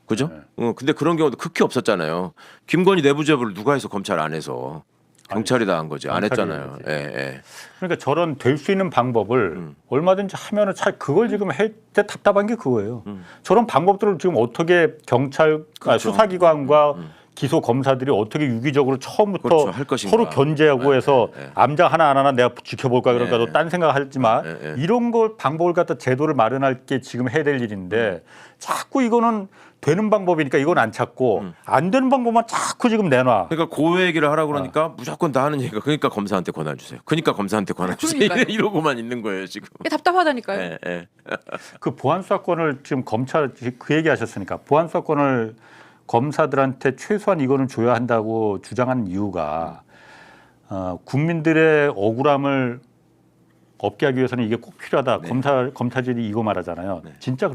그죠? 근데 그런 경우도 극히 없었잖아요. 김건희 내부 제보를 누가 해서 검찰 안에서. 경찰이 다 한 거지. 안 경찰이 했잖아요. 해야지. 예, 예. 그러니까 저런 될 수 있는 방법을 얼마든지 하면은 그걸 지금 해 답답한 게 그거예요. 저런 방법들을 지금 어떻게 그렇죠. 수사기관과 기소 검사들이 어떻게 유기적으로 처음부터 그렇죠. 할 것인가. 서로 견제하고 해서 암장 하나 안 하나 내가 지켜볼까 그러니까 너 딴 생각하지만 이런 걸 방법을 갖다 제도를 마련할 게 지금 해야 될 일인데 자꾸 이거는 되는 방법이니까 이건 안 찾고 안 되는 방법만 자꾸 지금 내놔. 그러니까 그 얘기를 하라고 그러니까 무조건 다 하는 얘기가 그러니까 검사한테 권한 주세요. 그러니까 검사한테 권한 주세요. 그러니까요. 이러고만 있는 거예요 지금. 이게 답답하다니까요. 예, 예. 그 보안 수사권을 지금 검찰 그 얘기하셨으니까 보안 수사권을 검사들한테 최소한 이거는 줘야 한다고 주장하는 이유가 국민들의 억울함을 없게 하기 위해서는 이게 꼭 필요하다. 네. 검사들이 이거 말하잖아요. 네. 진짜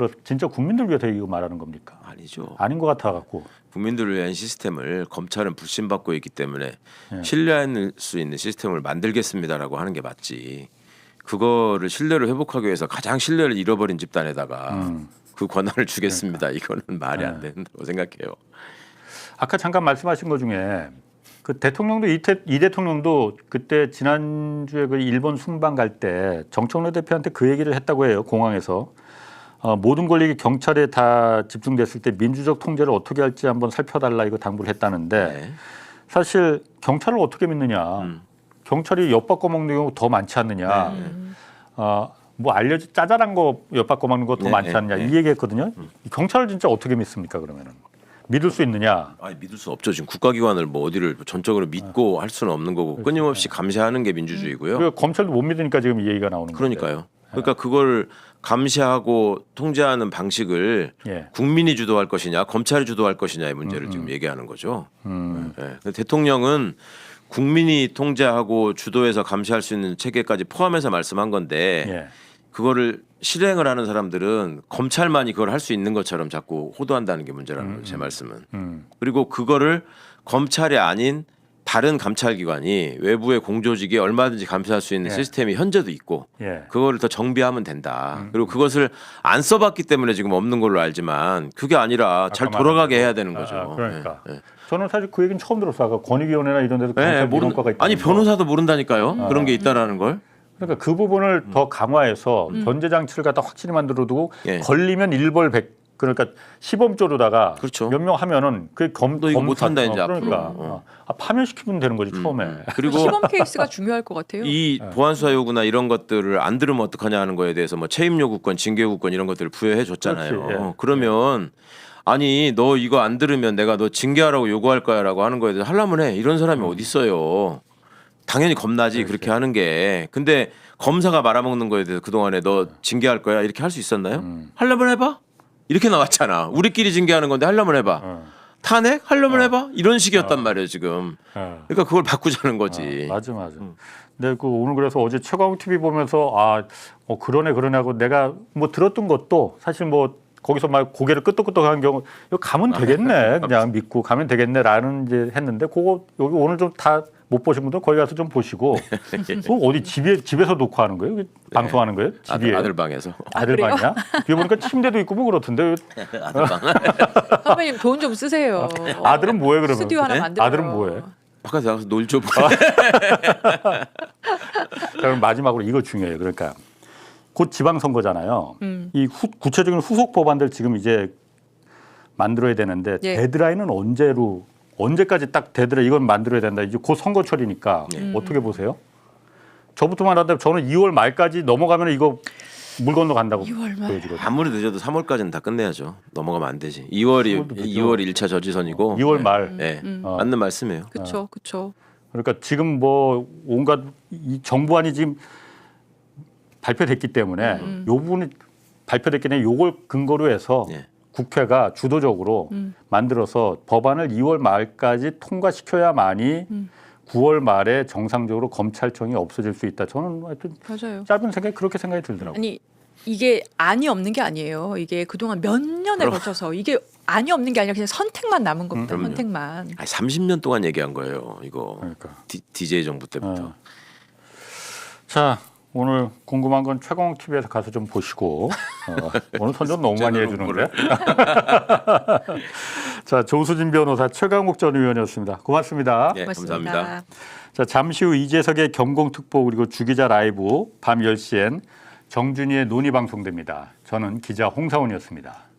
국민들 위해서 이거 말하는 겁니까? 아니죠. 아닌 것 같아 갖고. 국민들을 위한 시스템을 검찰은 불신받고 있기 때문에 네. 신뢰할 수 있는 시스템을 만들겠습니다라고 하는 게 맞지. 그거를 신뢰를 회복하기 위해서 가장 신뢰를 잃어버린 집단에다가 그 권한을 주겠습니다. 이거는 말이 안 된다고 생각해요. 아까 잠깐 말씀하신 것 중에 그 대통령도 이 대통령도 그때 지난주에 그 일본 순방 갈 때 정청래 대표한테 그 얘기를 했다고 해요. 공항에서 모든 권력이 경찰에 다 집중됐을 때 민주적 통제를 어떻게 할지 한번 살펴달라 이거 당부를 했다는데 네. 사실 경찰을 어떻게 믿느냐? 경찰이 엿바꿔 먹는 경우 더 많지 않느냐? 뭐 짜잘한 거 엿바꿔 먹는 거 더 네, 많지 네, 않냐? 네. 이 얘기했거든요. 경찰을 진짜 어떻게 믿습니까? 그러면은 믿을 수 있느냐? 아니, 믿을 수 없죠. 지금 국가기관을 뭐 어디를 전적으로 믿고 할 수는 없는 거고 끊임없이 감시하는 게 민주주의고요. 그리고 검찰도 못 믿으니까 지금 이 얘기가 나오는 거예요. 그러니까요. 그러니까 그걸 감시하고 통제하는 방식을 예. 국민이 주도할 것이냐 검찰이 주도할 것이냐의 문제를 지금 얘기하는 거죠. 예. 대통령은 국민이 통제하고 주도해서 감시할 수 있는 체계까지 포함해서 말씀한 건데 예. 그거를 실행을 하는 사람들은 검찰만이 그걸 할 수 있는 것처럼 자꾸 호도한다는 게 문제라는 거예요. 제 말씀은. 그리고 그거를 검찰이 아닌 다른 감찰기관이 외부의 공조직이 얼마든지 감시할 수 있는 예. 시스템이 현재도 있고 예. 그거를 더 정비하면 된다. 그리고 그것을 안 써봤기 때문에 지금 없는 걸로 알지만 그게 아니라 잘 돌아가게 해야 되는 거죠. 그러니까 예, 예. 저는 사실 그 얘기는 처음 들었어요. 아까 권익위원회나 이런 데서 검찰 민원과가 있다. 아니 변호사도 모른다니까요. 그런 게 있다라는 걸. 그러니까 그 부분을 더 강화해서 견제 장치를 갖다 확실히 만들어두고 예. 걸리면 일벌백 그러니까 시범조로다가 그렇죠. 몇 명 하면은 그 너 이거 못한다, 이제 그러니까 앞으로. 파면시키면 되는 거지 처음에. 그리고 시범 케이스가 중요할 것 같아요. 이 보안수사 요구나 이런 것들을 안 들으면 어떡하냐 하는 거에 대해서 뭐 채임 요구권, 징계 요구권 이런 것들을 부여해 줬잖아요. 그렇지, 예. 그러면 아니 너 이거 안 들으면 내가 너 징계하라고 요구할 거야라고 하는 거에 대해서 하려면 해. 이런 사람이 어디 있어요. 당연히 겁나지 그렇게 하는 게. 근데 검사가 말아먹는 거에 대해서 그동안에 너 징계할 거야 이렇게 할 수 있었나요? 하려면 해봐. 이렇게 나왔잖아. 우리끼리 징계하는 건데 하려면 해봐. 탄핵 하려면 해봐. 이런 식이었단 말이에요 지금. 그러니까 그걸 바꾸자는 거지. 맞아. 근데 그 오늘 그래서 어제 최광욱 TV 보면서 그러네 하고 내가 뭐 들었던 것도 사실 뭐 거기서 막 고개를 끄덕끄덕하는 경우 이거 가면 되겠네 그냥 믿고 가면 되겠네라는 이제 했는데 그거 여기 오늘 좀 다 못 보신 분들 거기 가서 좀 보시고 그거 어디 집에서 녹화하는 거예요? 방송하는 거예요? 집이에요? 아들 방에서. 아들 방이야? 뒤에 보니까 침대도 있고 뭐 그렇던데 선배님 돈 좀 쓰세요. 아들은 뭐해 그러면? 스튜디오 하나 만들어요. 아들은 뭐해? 바깥에 나가서 놀죠. 그럼 마지막으로 이거 중요해요. 그러니까 곧 지방선거잖아요. 이 구체적인 후속 법안들 지금 이제 만들어야 되는데 예. 데드라인은 언제까지 딱 데드라인 이건 만들어야 된다. 이제 곧 선거철이니까 어떻게 보세요? 저부터 말한다면 저는 2월 말까지 넘어가면 이거 물 건너 간다고 2월 말. 보여지거든요. 아무리 늦어도 3월까지는 다 끝내야죠. 넘어가면 안 되지. 2월 1차 저지선이고. 2월 말. 네. 맞는 말씀이에요. 그렇죠. 그러니까 지금 뭐 온갖 이 정부안이 지금 발표됐기 때문에 요 부분이 발표됐기 때문에 요걸 근거로 해서 예. 국회가 주도적으로 만들어서 법안을 2월 말까지 통과시켜야만이 9월 말에 정상적으로 검찰청이 없어질 수 있다. 저는 하여튼 맞아요. 짧은 생각이 그렇게 생각이 들더라고요. 아니 이게 안이 없는 게 아니에요. 이게 그동안 몇 년에 걸쳐서 이게 안이 없는 게 아니라 그냥 선택만 남은 겁니다. 그럼요. 선택만. 아니, 30년 동안 얘기한 거예요. 이거 그러니까. DJ 정부 때부터. 자, 오늘 궁금한 건 최광욱 TV에서 가서 좀 보시고 오늘 선전 너무 많이 해주는데. 자, 조수진 변호사 최광욱 전 의원이었습니다. 고맙습니다. 네, 고맙습니다. 감사합니다. 자, 잠시 후 이재석의 경공특보 그리고 주기자 라이브 밤 10시엔 정준희의 논의 방송됩니다. 저는 기자 홍사원이었습니다.